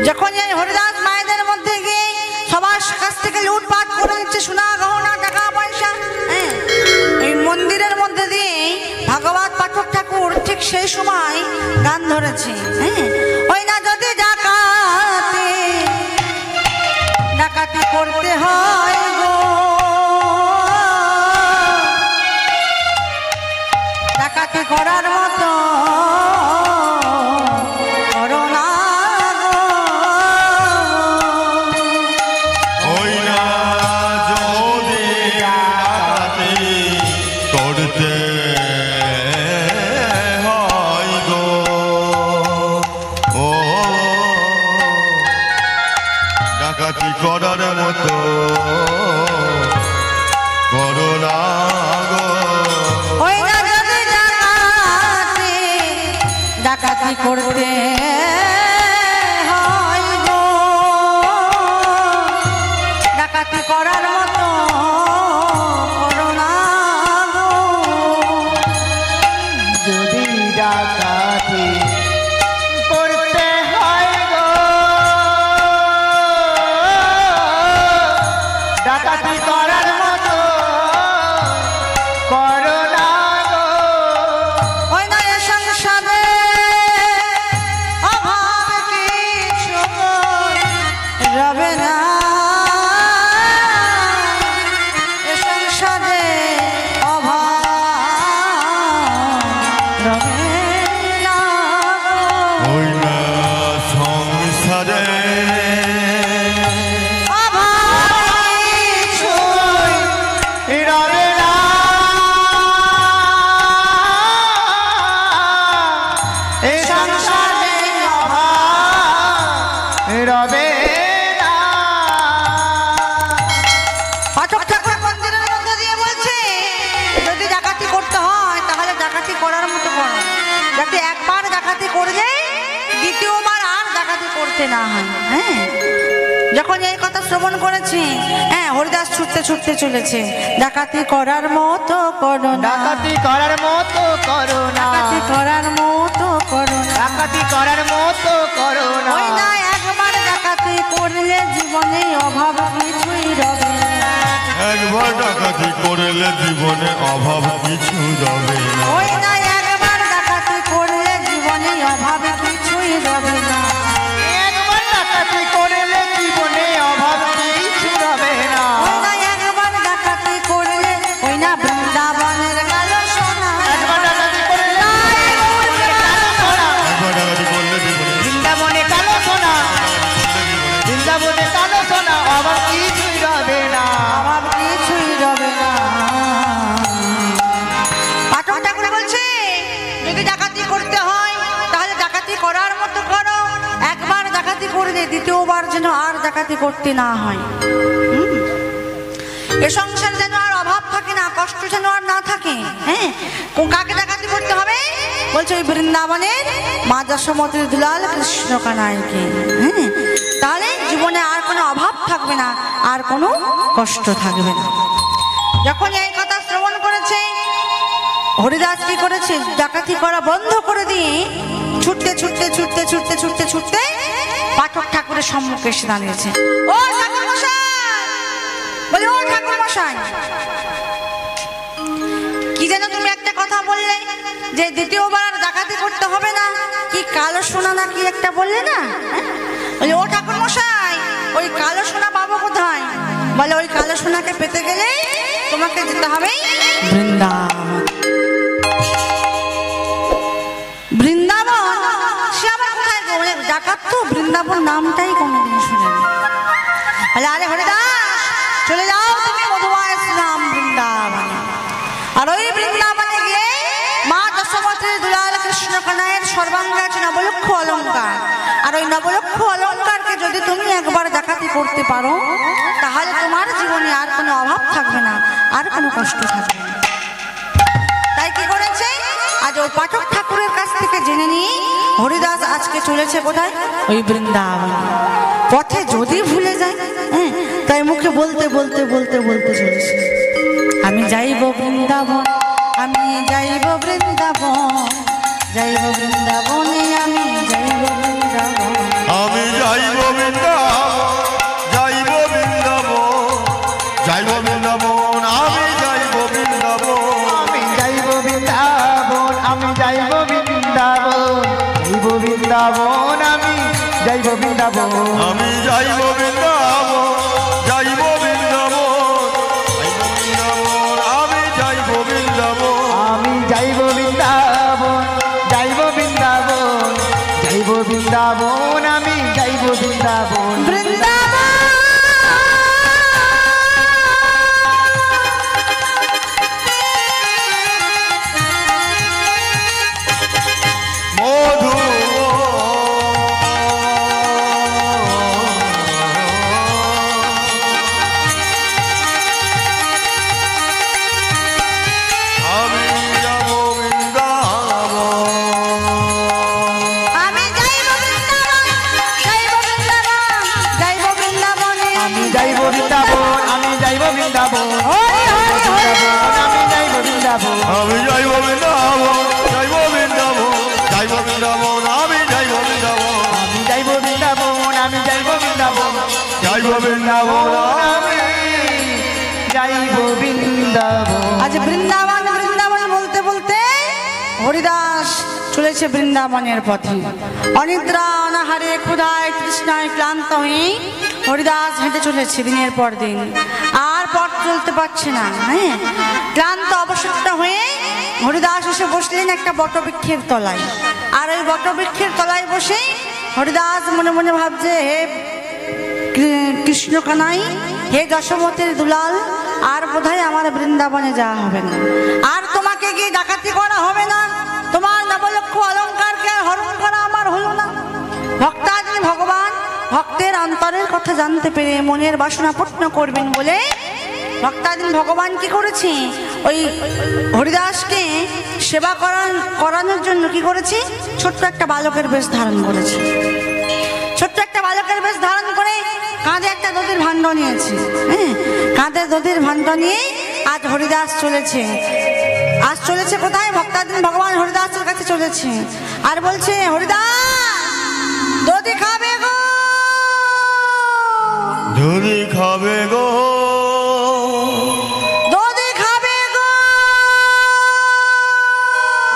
যখন এই হরিদাস মায়েদের মধ্যে গিয়ে সবার কাছ থেকে লুটপাট করে নিচ্ছে সোনা গহনা টাকা পয়সা, হ্যাঁ, এই মন্দিরের মধ্যে দিয়ে ভাগবত পাঠক ঠাকুর ঠিক সেই সময় গান ধরেছে, হ্যাঁ, ওই না যদি ডাকাতি ডাকাতি করতে হয় গো, ডাকাতি করার মতো করো না গো, ওই না যদি ডাকাতি করতে হয় গো, ও ডাকাতি করার মতো করো না গো, ওই না যদি ডাকাতি করতে হয় গো, ডাকাতি করার মতো করো না গো, যদি ডাকাতি করতে হয় গো, ডাকাতি করার মতো করো না গো, ওই না এ সংসারে অভাব কিছু রবে না, এ সংসারে অভাব রবে না গো। ওই না সংসারে রবে না, এই সংসারে রবে না। পাঠক ঠাকুর মন্দিরের মধ্যে দিয়ে বলছে যদি ডাকাতি করতে হয় তাহলে ডাকাতি করার মতো করো, যাতে একবার ডাকাতি করলে দ্বিতীয়বার আর ডাকাতি করতে না হয়, হ্যাঁ, যখন এই কথা শ্রবণ করেছি, হ্যাঁ, হরিদাস ছুটতে ছুটতে চলেছে, ডাকাতি করার মতো করো না, ডাকাতি করার মতো করো না, ডাকাতি করার মতো করো না, ডাকাতি করার মতো করো না, ওই না একবার ডাকাতি করলে জীবনে অভাব কিছুই রবে না, একবার ডাকাতি করলে জীবনে অভাব কিছু যাবে না, ওই না একবার ডাকাতি করলে জীবনে অভাব কিছুই রবে না, একবার ডাকাতি করলে জীবনে অভাব কিছু রবে না, ওই না একবার ডাকাতি করলে ওই না বৃন্দাবনের কালো সোনা, একবার ডাকাতি করলে একবার ডাকাতি করলে জীবনে বৃন্দাবনে কালো সোনা, বৃন্দাবনে কালো সোনা, অভাব কিছুই রবে না, অভাব কিছুই রবে না। পাঠক ঠাকুর বলছে যদি ডাকাতি করতে হয় তাহলে ডাকাতি করার মতো করো, একবার ডাকাতি করলে দ্বিতীয়বার যেন আর ডাকাতি করতে না হয়, এ সংসারে যেন আর অভাব থাকে না, কষ্ট যেন আর না থাকে, হ্যাঁ, কাকে ডাকাতি করতে হবে বলছে ওই বৃন্দাবনের মা যশোমতীর দুলাল কৃষ্ণ কানাইকে, হ্যাঁ, তাহলে জীবনে আর কোনো অভাব থাকবে না, আর কোনো কষ্ট থাকবে না। যখন এই কথা শ্রবণ করেছে হরিদাস কি করেছে, ডাকাতি করা বন্ধ করে দিয়ে ছুটতে ছুটতে ছুটতে ছুটতে ছুটতে ছুটতে পাঠক ঠাকুরের সম্মুখে এসে দাঁড়িয়েছে। ও ঠাকুর মশাই, বলি ও ঠাকুর মশাই, কি যেন তুমি একটা কথা বললে যে দ্বিতীয়বার আর ডাকাতি করতে হবে না, কি কালো সোনা না কি একটা বললে না, বলি ও ঠাকুর মশাই ওই কালো সোনা পাবো কোথায়? বলে ওই কালো সোনাকে পেতে গেলে তোমাকে যেতে হবে বৃন্দাবন। বৃন্দাবন সে আবার কোথায় গো? ডাকাত তো, বৃন্দাবন নামটাই কোনোদিন শুনেনি। বলে আরে হরিদাস চলে যাও তুমি মধুমায়াশ্রম বৃন্দাবনে। আর ওই বৃন্দাবনে গিয়ে মা দশমতির দুলাল কৃষ্ণ কানাইয়ের সর্বাঙ্গে আছে নবলক্ষ অলঙ্কার। আর ওই নবলক্ষ অলঙ্কারকে যদি তুমি একবার ডাকাতি করতে পারো তাহলে তোমার জীবনে আর কোনো অভাব থাকবে না, আর কোনো কষ্ট থাকবে না। তাই কি করেছে, আজ ওই পাঠক ঠাকুরের কাছ থেকে জেনে নিয়ে হরিদাস আজকে চলেছে কোথায়? ওই বৃন্দাবন। পথে যদি ভুলে যায়, হ্যাঁ, তাই মুখে বলতে বলতে বলতে বলতে চলেছে আমি যাইব বৃন্দাবন, আমি যাইব বৃন্দাবন, যাইব বৃন্দাবনে, আমি যাইব বৃন্দাবন, আমি যাইব বৃন্দাবন, যাইব বৃন্দাবন, যাইব বৃন্দাবন, আমি যাইব বৃন্দাবন, আমি যাইব বৃন্দাবন, আমি যাইব বৃন্দাবন, যাইব বৃন্দাবন, আমি যাইব বৃন্দাবন, আমি যাইব বৃন্দাবন, যাইব বৃন্দাবন, আমি যাইব বৃন্দাবন, আমি যাইব বৃন্দাবন, যাইব বৃন্দাবন, যাইব বৃন্দাবন, আমি যাইব বৃন্দাবন, মধু আমি যাব বৃন্দাবন, আমি যাইব বৃন্দাবন, যাইব বৃন্দাবন, যাইব বৃন্দাবনে, আমি যাইব বৃন্দাবন, আমি যাইব বৃন্দাবন, হরি হরি হরি, আমি যাইব বৃন্দাবন, আমি যাইব বৃন্দাবন, যাইব বৃন্দাবন, যাইব বৃন্দাবন, আমি যাইব বৃন্দাবন, আমি যাইব বৃন্দাবন, আমি যাইব বৃন্দাবন, যাইব বৃন্দাবন, আমি যাইব বৃন্দাবন। আজ বৃন্দাবন বৃন্দাবন বলতে বলতে হরিদাস চলেছে বৃন্দাবনের পথে। অনিদ্রা অনাহারে ক্ষুধায় তৃষ্ণায় ক্লান্ত হয়ে হরিদাস হেঁটে চলেছে দিনের পর দিন, আর পথ চলতে পারছে না। হ্যাঁ, ক্লান্ত অবসন্ন হয়ে হরিদাস এসে বসলেন একটা বটবৃক্ষের তলায়। আর ওই বটবৃক্ষের তলায় বসে হরিদাস মনে মনে ভাবছে, হে কৃষ্ণ কানাই, হে যশোমতির দুলাল, আর বোধহয় আমার বৃন্দাবনে যাওয়া হবে না, আর তোমাকে গিয়ে ডাকাতি করা হবে না, তোমার নবলক্ষ অলঙ্কারকে হরণ করা আমার হলো না। ভক্তাদিন ভগবান ভক্তের অন্তরের কথা জানতে পেরে মনের বাসনা পূর্ণ করবেন বলে ভক্তাদিন ভগবান কি করেছে, ওই হরিদাসকে সেবা করানোর জন্য কি করেছে, ছোট্ট একটা বালকের বেশ ধারণ করেছে। ছোট্ট একটা বালকের বেশ ধারণ করে কাঁধে একটা দধির ভাণ্ড নিয়েছে। হ্যাঁ, কাঁধে দধির ভাণ্ড নিয়ে আজ হরিদাস চলেছে। আজ চলেছে কোথায়? ভক্তাদিন ভগবান হরিদাসের কাছে চলেছে আর বলছে, হরিদাস দধি খাবে গো, দধি খাবে গো, দধি খাবে গো,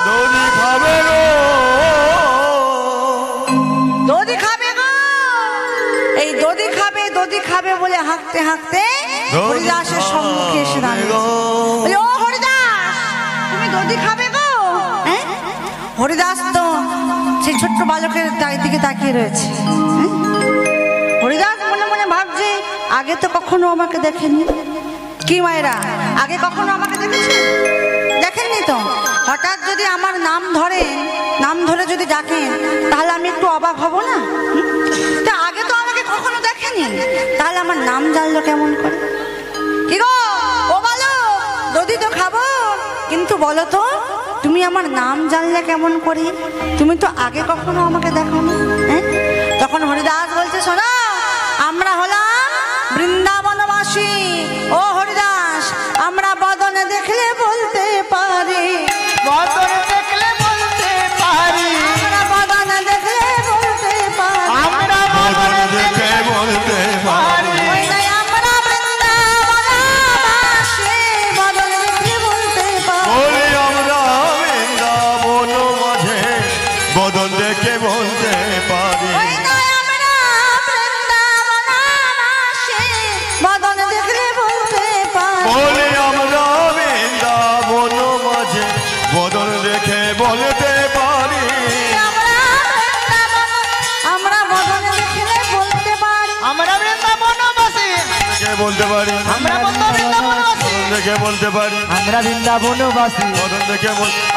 দধি খাবে গো, দধি খাবে গো। এই দধি খাবে দধি খাবে বলে হাঁকতে হাঁকতে হরিদাসের সম্মুখে এসে দাঁড়িয়েছে। বলে, ও হরিদাস, তুমি দধি খাবে গো? হ্যাঁ, হরিদাস তো সেই ছোট্ট বালকের দিকে তাকিয়ে রয়েছে। হ্যাঁ? হরিদাস মনে মনে ভাবছে, আগে তো কখনো আমাকে দেখেনি। কি মায়েরা, আগে কখনো আমাকে দেখেছে? দেখেননি তো। হঠাৎ যদি আমার নাম ধরে, নাম ধরে যদি ডাকেন, তাহলে আমি একটু অবাক হব না? তা আগে তো আমাকে কখনো দেখেনি, তাহলে আমার নাম জানলো কেমন করে? কি গো ও বলো, দধি তো খাবো, কিন্তু বলো তো তুমি আমার নাম জানলে কেমন করে? তুমি তো আগে কখনো আমাকে দেখো না। হ্যাঁ, তখন হরিদাস বলছে, শোনো, আমরা হলাম বৃন্দাবনবাসী। ও হরিদাস, আমরা বদনে দেখলে বলতে পারি, বদন দেখলে বলতে পারি, আমরা বদনে দেখলে বলতে পারি, আমরা বদন দেখে বলতে পারি, ওই নাই আমরা বৃন্দাবনবাসী, বদনে দেখলে বলতে পারি। বলি আমরা বৃন্দাবন মাঝে বদন দেখে বলতে পারি, ওই নাই আমরা বৃন্দাবনবাসী, বদনে দেখলে বলতে পারি আমরা বন্ধু বৃন্দাবনবাসী, বদন দেখে বলতে পারি আমরা বৃন্দাবনবাসী, বদন দেখে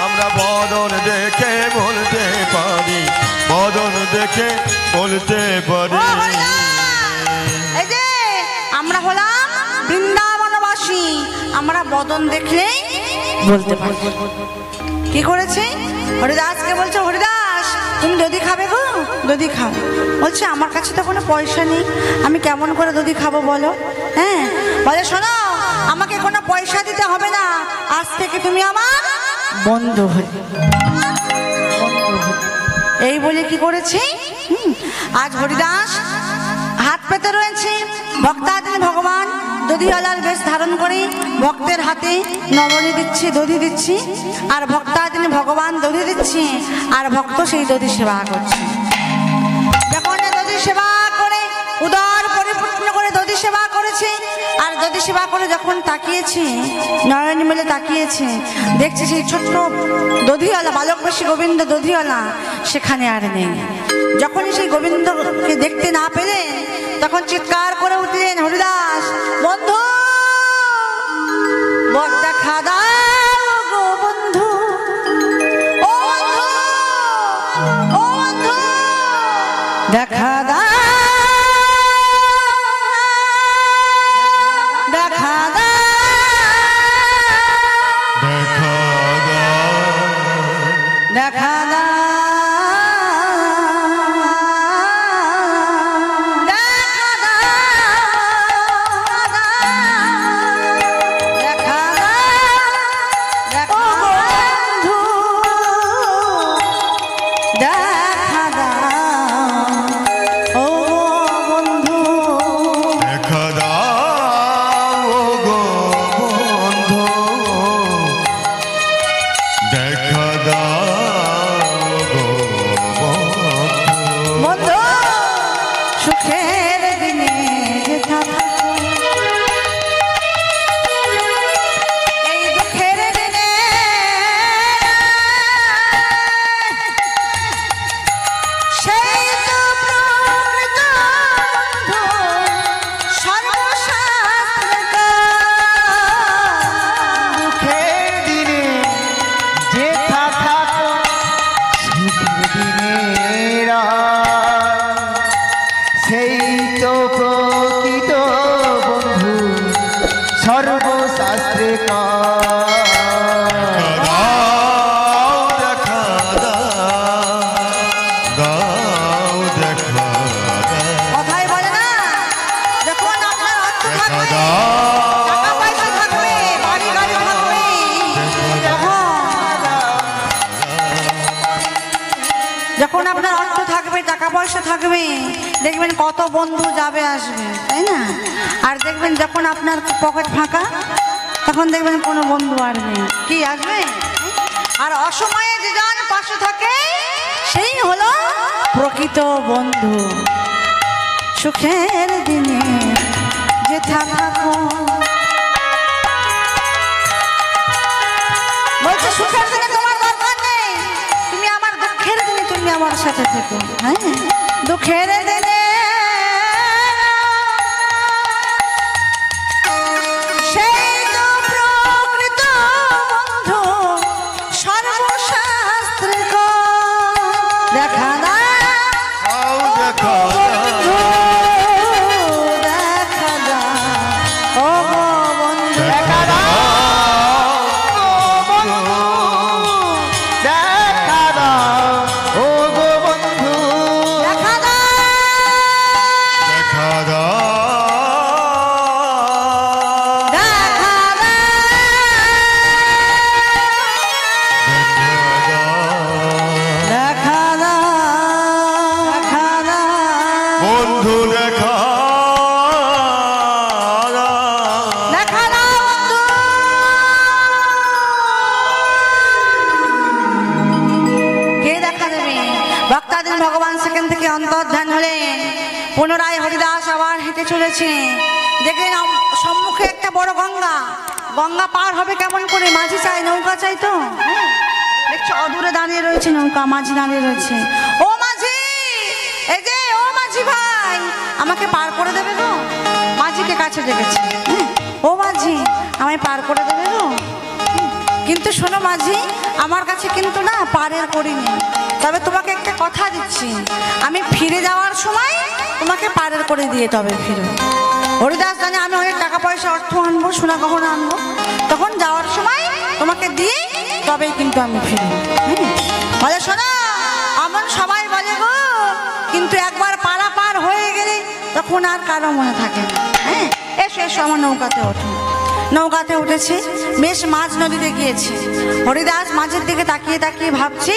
আমরা বদন দেখে বলতে পারি, বদন দেখে বলতে পারি। ও হরিদাস, এই যে আমরা হলাম বৃন্দাবনবাসী, আমরা বদন দেখলেই বলতে পারি। কি করেছে হরিদাসকে বলছে, হরিদাস তুমি দধি খাবে গো? দধি খাও। বলছে আমার কাছে তো কোনো পয়সা নেই, আমি কেমন করে দধি খাবো বলো? হ্যাঁ, বলে শোনো আমাকে কোনো পয়সা দিতে হবে না, আজ থেকে তুমি আমার বন্ধু হয়ে। এই বলে কি করেছে, আজ হরিদাস হাত পেতে রয়েছে। ভক্তাদিন ভগবান দধিওয়ালার বেশ ধারণ করে ভক্তের হাতে নবনী দিচ্ছে, দধি দিচ্ছে, আর ভক্তাদিন ভগবান দধি দিচ্ছে, আর ভক্ত সেই দধি সেবা করছে। যখন দধি সেবা করে উদর পরিপূর্ণ করে দধি সেবা করেছে, আর দধি সেবা করে যখন তাকিয়েছে, নয়ন মেলে তাকিয়েছে, দেখছে সেই ছোট্ট দধিওয়ালা বালকবেশী গোবিন্দ দধিওয়ালা সেখানে আর নেই। যখনই সেই গোবিন্দকে দেখতে না পেলেন, তখন চিৎকার করে উঠলেন, হরিদাস বন্ধু, দেখা দাও গো বন্ধু, ও বন্ধু, ও বন্ধু, দেখা দাও, দেখা দাও, দেখা দাও, যখন আপনার অর্থ থাকবে, টাকা পয়সা থাকবে, দেখবেন কত বন্ধু যাবে আসবে, তাই না? আর দেখবেন যখন আপনার পকেট ফাঁকা, তখন দেখবেন কোনো বন্ধু আর নেই। কি আসবে? আর অসময়ে যে জন পাশে থাকে সেই হলো প্রকৃত বন্ধু। সুখের দিনে যেথা থাকো, বলছে সুখের দিনে তোমার দরকার নেই, তুমি আমার দুঃখের দিনে তুমি আমার সাথে থেকো। হ্যাঁ, দুঃখের দিনে সেই তো প্রকৃত বন্ধু সর্বশাস্ত্রিক। দেখা দাও, দেখা বন্ধু, দেখা দাও, ও গো বন্ধু, দেখা দাও, দেখা দাও ও গো বন্ধু, দেখা দাও, দেখা দাও, দেখা দাও, দেখা দাও, দেখা দাও, বন্ধু দেখা দাও। দেখা দাও বন্ধু। কে দেখা দেবে? ভক্তাদিন ভগবান সেখান থেকে অন্তর্ধান হলেন। পুনরায় হরিদাস আবার হেঁটে চলেছে। দেখলেন সম্মুখে একটা বড় গঙ্গা। গঙ্গা পার হবে কেমন করে? মাঝি চাই, নৌকা চাই তো। দেখছো অদূরে দাঁড়িয়ে রয়েছে নৌকা, মাঝি দাঁড়িয়ে রয়েছে। ও মাঝি, এই যে ও মাঝি ভাই, আমাকে পার করে দেবে গো? মাঝিকে কাছে কাছে ডেকেছে, হ্যাঁ, ও মাঝি আমায় পার করে দেবে গো। কিন্তু শোনো মাঝি, আমার কাছে কিন্তু না পারের করিনি, তবে তোমাকে একটা কথা দিচ্ছি, আমি ফিরে যাওয়ার সময় তোমাকে পারের করে দিয়ে তবে ফিরবো। হরিদাস জানে আমি অনেক টাকা পয়সা অর্থ আনবো, সোনা গহনা আনবো, তখন যাওয়ার সময় তোমাকে দিয়ে তবেই কিন্তু আমি ফিরবো। বলে শোনো, এমন সবাই বলে গো, কিন্তু একবার পাড়া পার হয়ে গেলে তখন আর কারো মনে থাকে না। হ্যাঁ, এসো এসো আমার নৌকাতে ওঠো। নৌকাতে উঠেছে, বেশ মাঝ নদীতে গিয়েছে। হরিদাস মাঝের দিকে তাকিয়ে তাকিয়ে ভাবছি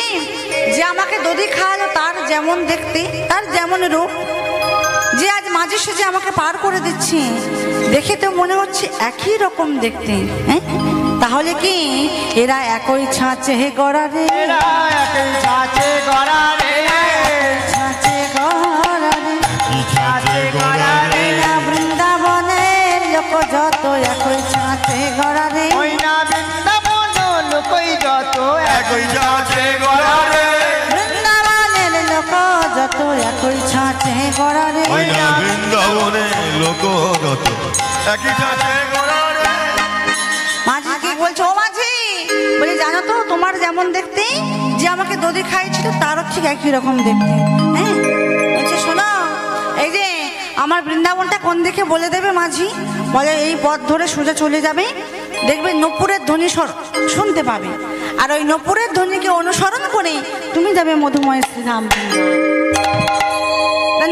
যে আমাকে দধি খাওয়ালো তার যেমন দেখতে, তার যেমন রূপ, যে আজ মাঝে সেজে আমাকে পার করে দিচ্ছে, দেখে তো মনে হচ্ছে একই রকম দেখতে। হ্যাঁ, তাহলে কি এরা একই ছাঁচে গড়া রে, এরা একই ছাঁচে গড়া রে, ছাঁচে গড়া রে, ছাঁচে গড়া রে, এরা বৃন্দাবনের লোক যত একই ছাঁচে গড়া রে, ওই না বৃন্দাবন লোকই যত একই ছাঁচে গড়া রে, বৃন্দাবনের লোক যত একই ছাঁচে গড়া রে। ওই না বৃন্দাবনে লোক যত একই ছাঁচে গড়া রে। মাঝি কি বলছো? ও মাঝি, বলে জানো তো তোমার যেমন দেখতে, যে আমাকে দধি খাইছিল তারও ঠিক একই রকম দেখতে। হ্যাঁ, বলছে শোনো, এই যে আমার বৃন্দাবনটা কোন দিকে বলে দেবে মাঝি? বলে এই পথ ধরে সোজা চলে যাবে, দেখবে নূপুরের ধ্বনি শুনতে পাবে, আর ওই নূপুরের ধ্বনিকে অনুসরণ করে তুমি যাবে মধুময় শ্রীরাম।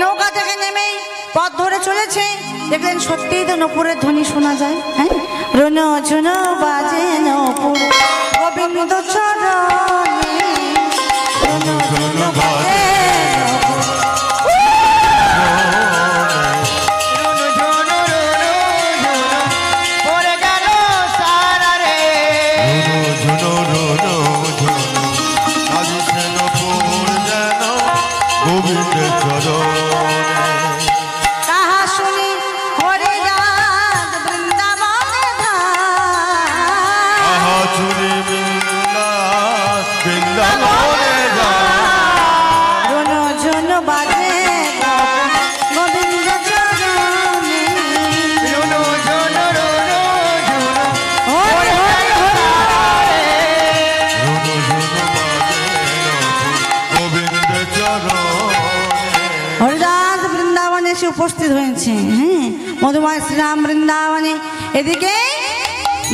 নৌকা থেকে নেমেই পথ ধরে চলেছে, দেখলেন সত্যিই তো নূপুরের ধ্বনি শোনা যায়। হ্যাঁ, রুনো ঝুনো বাজে নূপুর গোবিন্দ চরণে, রুনো ঝুনো বাজে রুনু ঝুনু রুনু ঝুনু পড়ে গেল সারা রে, ঝুনো ঝুনো ঝুনো আজ যেন পুর যেন গোবিন্দের চরণে। তাহা শুনি হরিদাস বৃন্দাবনে ধার, আহা চুরি বৃন্দাবনে যায়, রুনো ঝুনো বাজে গোবিন্দ চরণে। রুনু ঝুনু রুনু ঝুনু হরি হরি হরি, ঝুনো ঝুনো বাজে গোবিন্দের চরণে। হরিদাস বৃন্দাবনে এসে উপস্থিত হয়েছে। হ্যাঁ, মধুময় শ্রীরাম বৃন্দাবনে। এদিকে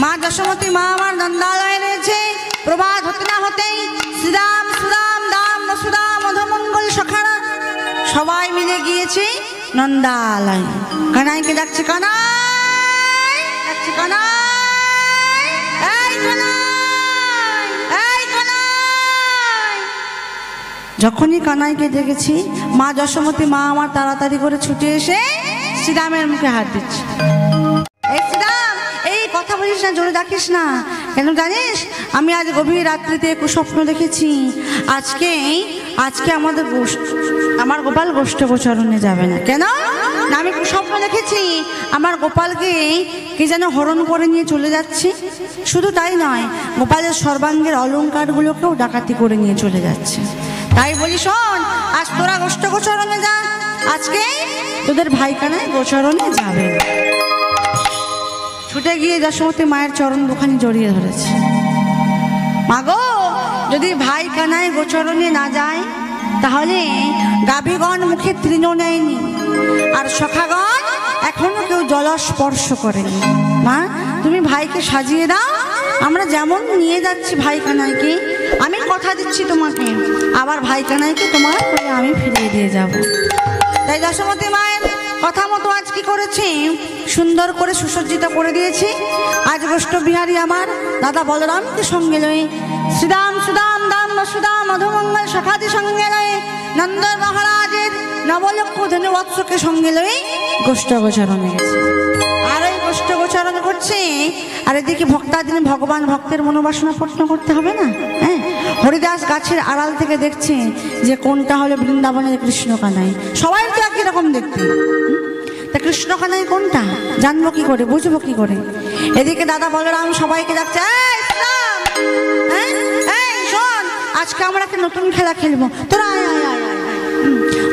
মা যশোমতী মা আমার নন্দালয়ে রয়েছে। প্রভাত হতে না হতেই শ্রীরাম সুরাম দাম বসুদা মধুমঙ্গল সখারা সবাই মিলে গিয়েছে নন্দালয়। কানাইকে ডাকছে, কানাই ডাকছে, কানাই, এই কানাই, এই কানাই। যখনই কানাইকে দেখেছি, মা যশোমতী মা আমার তাড়াতাড়ি করে ছুটে এসে শ্রীরামের মুখে হাত দিচ্ছে। এই শ্রীরাম, এই কথা বলিস না, জোরে ডাকিস না, কেন জানিস? আমি আজ গভীর রাত্রিতে কুস্বপ্ন দেখেছি। আজকে আমার গোপাল গোষ্ঠ গোচরণে যাবে না। কেন না, আমি কুস্বপ্ন দেখেছি আমার গোপালকে কে যেন হরণ করে নিয়ে চলে যাচ্ছে। শুধু তাই নয়, গোপালের সর্বাঙ্গের অলঙ্কারগুলোকেও ডাকাতি করে নিয়ে চলে যাচ্ছে। তাই বলি শোন, আজ তোরা গোষ্ঠ গোচরণে যা, আজকে তোদের ভাইকানায় গোচরণে যাবে। ছুটে গিয়ে যশোমতী মায়ের চরণ দুখানি জড়িয়ে ধরেছে। মাগো, যদি ভাই কানায় গোচরণে না যায়, তাহলে গাভীগণ মুখে তৃণ নেয়নি, আর সখাগণ এখনো কেউ জলস্পর্শ করেনি। মা, তুমি ভাইকে সাজিয়ে দাও, আমরা যেমন নিয়ে যাচ্ছি ভাই কানাইকে, আমি কথা দিচ্ছি তোমাকে, আবার ভাই কানাইকে তোমার করে আমি ফিরিয়ে দিয়ে যাব। তাই যশোমতী মায়ের কথা মতো আজ কি করেছি, সুন্দর করে সুসজ্জিত করে দিয়েছি। আজ গোষ্ঠ বিহারী আমার দাদা বলরামকে সঙ্গে লয়ে, শ্রীরাম সুদাম দাম বসুদাম মধুমঙ্গল সখাদি সঙ্গে লয়ে, নন্দ মহারাজের নবলক্ষ ধনুবৎসকে সঙ্গে লয়ে গোষ্ঠ গোচরণে গেছে। আর ওই গোষ্ঠ গোচরণ করছে, আর এদিকে ভক্তাদিনে ভগবান ভক্তের মনোবাসনা পূর্ণ করতে হবে না। হ্যাঁ, হরিদাস গাছের আড়াল থেকে দেখছে যে কোনটা হলো বৃন্দাবনের কৃষ্ণ কানাই। সবাই তো একই রকম দেখতে, তা কৃষ্ণ কানাই কোনটা জানবো কি করে, বুঝবো কি করে? এদিকে দাদা বলরাম সবাইকে ডাকছে, এই শ্রীরাম, হ্যাঁ, এই শোন, আজকে আমরা একটা নতুন খেলা খেলবো, তোরা আয় আয় আয় আয়।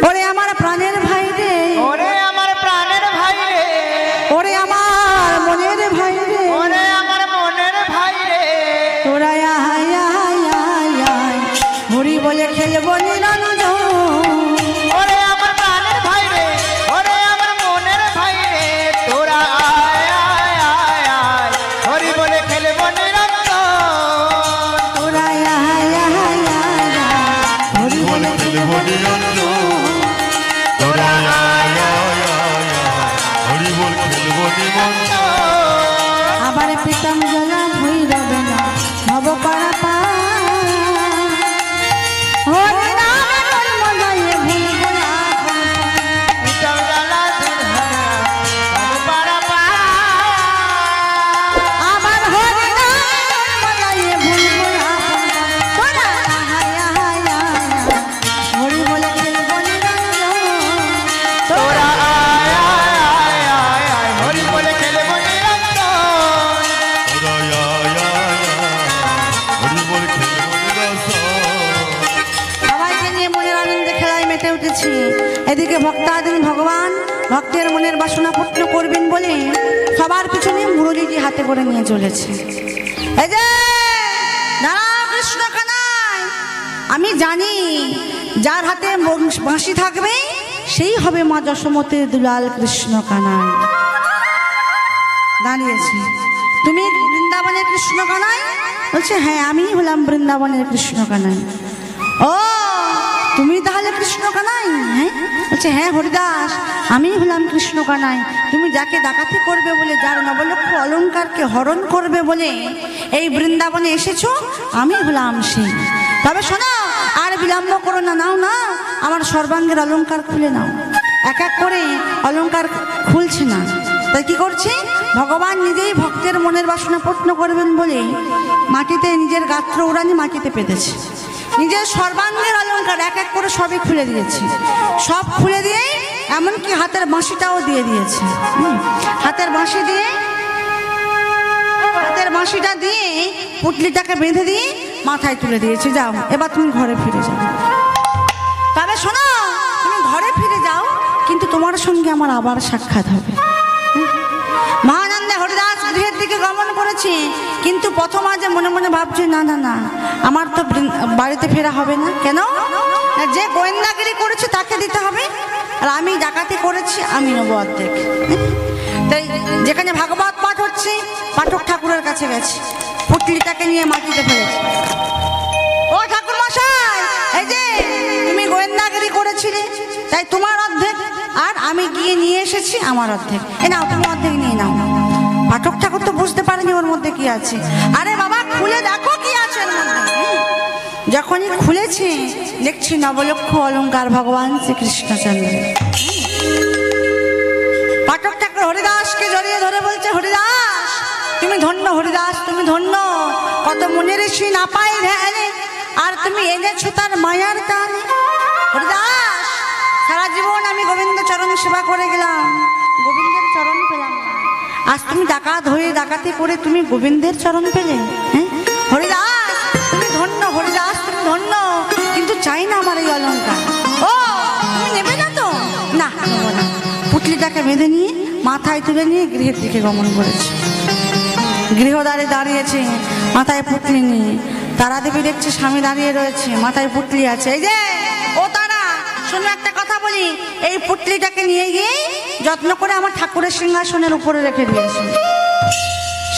ওরে আমার প্রাণের ভাই রে, ওরে আমার প্রাণের ভাই রে, ওরে আমার খেলবো নিরঞ্জন। ওরে আমার প্রাণের ভাই রে, ওরে আমার মনের ভাই রে, তোরা আয় আয় আয় আয়, হরি বলে খেলবো নিরঞ্জন। তোরা আয় আয় আয় আয়, হরি বলে খেলবো নিরঞ্জন। তোরা আয় আয় আয় আয়, হরি বল খেলবো নিরঞ্জন। আবার প্রীতম জলা ভৈরবে না ভব পারা পা, হরি নামে মনমনায়ে ভুলবো না। পিতার জ্বালা দূর হয় না, সব পারা পার। আবার হরি নামে মনমনায়ে ভুলবো না। তোরা আয় আয় আয়, হরি বলে খেলবো নিরঞ্জন। তোরা আয় আয় আয় আয় আয়, হরি বলে খেলবো নিরঞ্জন। তোরা আয় আয় আয়, হরি বল খেলবো নিরঞ্জন। সবাইকে নিয়ে মনের আনন্দে খেলায় মেতে উঠেছি। এদিকে ভক্তাধীন ভগবান ভক্তের মনের বাসনা পূর্ণ করবেন বলে সবার পিছনে মুরলীটি হাতে করে নিয়ে চলেছে। এই যে দাঁড়াও কৃষ্ণ কানাই, আমি জানি যার হাতে বাঁশি থাকবে সেই হবে মা যশোমতীর দুলাল কৃষ্ণ কানাই। দাঁড়িয়েছি, তুমি বৃন্দাবনের কৃষ্ণ কানাই? বলছে হ্যাঁ, আমি হলাম বৃন্দাবনের কৃষ্ণ কানাই। ও তুমি তাহলে কৃষ্ণ কানাই? হ্যাঁ। বলছে হ্যাঁ হরিদাস, আমি হলাম কৃষ্ণ কানাই। তুমি যাকে ডাকাতি করবে বলে, যার নবলক্ষ অলঙ্কারকে হরণ করবে বলে এই বৃন্দাবনে এসেছো, আমি হলাম সেই। তবে শোনো, আর বিলম্ব করো না, নাও না আমার সর্বাঙ্গের অলঙ্কার খুলে নাও। এক এক করে অলঙ্কার খুলছে না, তাই কি করছে? ভগবান নিজেই ভক্তের মনের বাসনা পূর্ণ করবেন বলে মাটিতে নিজের গাত্র উড়ানি মাটিতে পেতেছে। নিজের সর্বাঙ্গের অলঙ্কার এক এক করে সবই খুলে দিয়েছে। সব খুলে দিয়ে এমনকি হাতের বাঁশিটাও দিয়ে দিয়েছে। হাতের বাঁশিটা দিয়ে পুটলিটাকে বেঁধে দিয়ে মাথায় তুলে দিয়েছে। যাও এবার তুমি ঘরে ফিরে যাও। তবে শোনো, তুমি ঘরে ফিরে যাও, কিন্তু তোমার সঙ্গে আমার আবার সাক্ষাৎ হবে। মহানন্দে হরিদাস গৃহের দিকে গমন করেছে, কিন্তু প্রথম আজ মনে মনে ভাবছে না না না, আমার তো বাড়িতে ফেরা হবে না। কেন? যে গোয়েন্দাগিরি করেছে তাকে দিতে হবে, আর আমি ডাকাতি করেছি, আমি নেবো অর্ধেক। তাই যেখানে ভাগবত পাঠ হচ্ছে, পাঠক ঠাকুরের কাছে গেছে, পুটলিটাকে নিয়ে মাটিতে ফেলেছে। ও ঠাকুর মশাই, এই যে তুমি গোয়েন্দাগিরি করেছিলে, তাই তোমার অর্ধেক, আর আমি গিয়ে নিয়ে এসেছি আমার অর্ধেক। এ নাও, তুমি অর্ধেক নিয়ে নাও। পাঠক ঠাকুর তো বুঝতে পারেনি ওর মধ্যে কি আছে। আরে বাবা, খুলে দেখো কি আছে এর মধ্যে। যখনই খুলেছে দেখছি নবলক্ষ অলঙ্কার ভগবান শ্রীকৃষ্ণচন্দ্র। পাঠক ঠাকুর হরিদাসকে জড়িয়ে ধরে বলছে, হরিদাস তুমি ধন্য, হরিদাস তুমি ধন্য। কত মনের ঋষি না পাই ধ্যানে, আর তুমি এনেছো তার মায়ার টানে। হরিদাস, সারা জীবন আমি গোবিন্দ চরণ সেবা করে গেলাম, গোবিন্দের চরণ পেলাম না। আজ তুমি ডাকাত হয়ে ডাকাতি করে তুমি গোবিন্দের চরণ পেলে। হ্যাঁ হরিদাস তুমি ধন্য, হরিদাস তুমি ধন্য, কিন্তু চাই না আমার এই অলঙ্কার। ও তুমি নেবে না তো? না নেবো না। পুটলিটাকে বেঁধে নিয়ে মাথায় তুলে নিয়ে গৃহের দিকে গমন করেছে। গৃহদ্বারে দাঁড়িয়েছে, মাথায় পুটলি নিয়ে। তারা দেবী দেখছে স্বামী দাঁড়িয়ে রয়েছে, মাথায় পুটলি আছে। এই যে ও তারা, শোনো একটা কথা বলি, এই পুটলিটাকে নিয়ে গিয়ে যত্ন করে আমার ঠাকুরের সিংহাসনের উপরে রেখে দিয়েছে।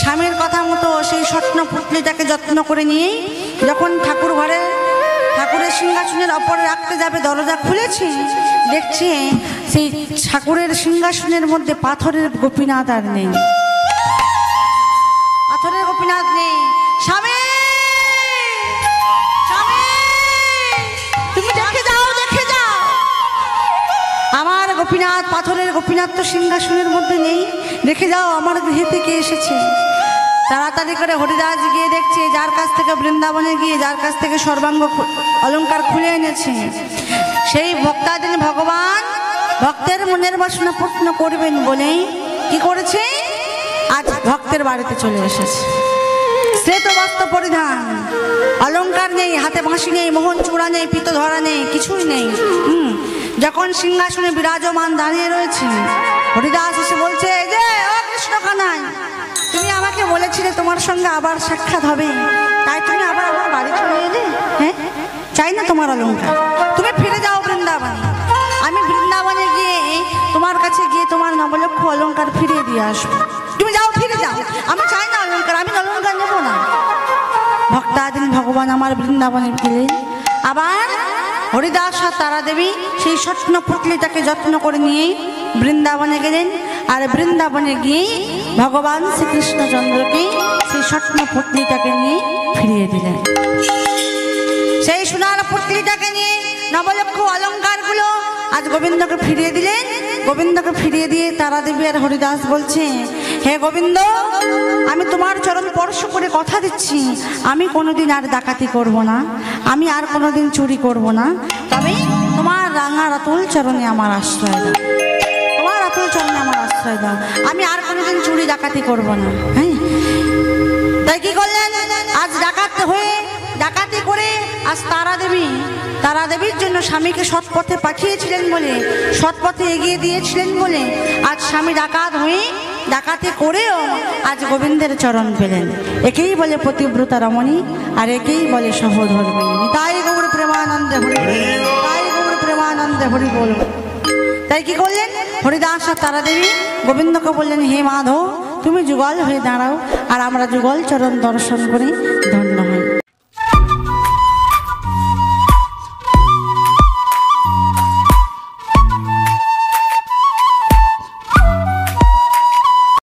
স্বামীর কথা মতো সেই স্বপ্ন পুটলিটাকে যত্ন করে নিয়ে যখন ঠাকুর ঘরে ঠাকুরের সিংহাসনের ওপরে রাখতে যাবে, দরজা খুলেছে, দেখছে সেই ঠাকুরের সিংহাসনের মধ্যে পাথরের গোপীনাথ আর নেই। পাথরের গোপীনাথ নেই। স্বামী, স্বামী তুমি দেখে যাও, দেখে যাও, আমার গোপীনাথ, পাথরের গোপীনাথ তো সিংহাসনের মধ্যে নেই, দেখে যাও আমার গৃহে থেকে এসেছে। তাড়াতাড়ি করে হরিদাস গিয়ে দেখছে, যার কাছ থেকে বৃন্দাবনে গিয়ে যার কাছ থেকে সর্বাঙ্গ অলঙ্কার খুলে এনেছে, সেই ভক্তাধীন ভগবান ভক্তের মনের বাসনা পূর্ণ করবেন বলেই কি করেছে, আজ ভক্তের বাড়িতে চলে এসেছে। শ্বেত বস্ত্র পরিধান, অলঙ্কার নেই, হাতে বাঁশি নেই, মোহন চূড়া নেই, পিত ধরা নেই, কিছুই নেই। যখন সিংহাসনে বিরাজমান দাঁড়িয়ে রয়েছে, হরিদাস এসে বলছে, যে ও কৃষ্ণ কানাই, তুমি আমাকে বলেছিলে তোমার সঙ্গে আবার সাক্ষাৎ হবে, তাই তুমি আবার আমার বাড়ি চলে এলে? হ্যাঁ চাই না তোমার অলংকার। তুমি ফিরে যাও বৃন্দাবনে। আমি বৃন্দাবনে গিয়ে তোমার কাছে গিয়ে তোমার নবলক্ষ অলংকার ফিরিয়ে দিয়ে আসবো। তুমি যাও, ফিরে যাও। আমি চাই না অলংকার, আমি অলংকার নেবো না। ভক্তাধীন ভগবান আমার বৃন্দাবনে গেলেন। আবার হরিদাস আর তারা দেবী সেই স্বপ্ন পুতলিটাকে যত্ন করে নিয়ে বৃন্দাবনে গেলেন। আর বৃন্দাবনে গিয়ে ভগবান শ্রীকৃষ্ণচন্দ্রকে সেই স্বপ্ন পুতলিটাকে নিয়ে ফিরিয়ে দিলেন। সেই সোনার পুতলিটাকে নিয়ে নবলক্ষ অলংকারগুলো আজ গোবিন্দকে ফিরিয়ে দিলেন। গোবিন্দকে ফিরিয়ে দিয়ে তারা দেবী আর হরিদাস বলছে, হে গোবিন্দ, আমি তোমার চরণ স্পর্শ করে কথা দিচ্ছি, আমি কোনোদিন আর ডাকাতি করব না, আমি আর কোনোদিন চুরি করব না। তবে তোমার রাঙা রাতুল চরণে আমার আশ্রয় দাও, তোমার রাতুল চরণে আমার আশ্রয় দাও, আমি আর কোনোদিন চুরি ডাকাতি করব না। হ্যাঁ, তাই কি করলেন? আজ ডাকাতি করে আজ তারা দেবীর জন্য স্বামীকে সৎপথে পাঠিয়েছিলেন বলে, সৎপথে এগিয়ে দিয়েছিলেন বলে আজ স্বামী ডাকাতি করেও আজ গোবিন্দের চরণ পেলেন। একেই বলে পতিব্রতা রমণী, আর একেই বলে সহধর্মিণী। তাই গৌর প্রেমানন্দে হরি, তাই গৌর প্রেমানন্দে হরি বল। তাই কি করলেন? হরিদাস আর তারা দেবী গোবিন্দকে বললেন, হে মাধব, তুমি যুগল হয়ে দাঁড়াও, আর আমরা যুগল চরণ দর্শন করে ধন্য হই।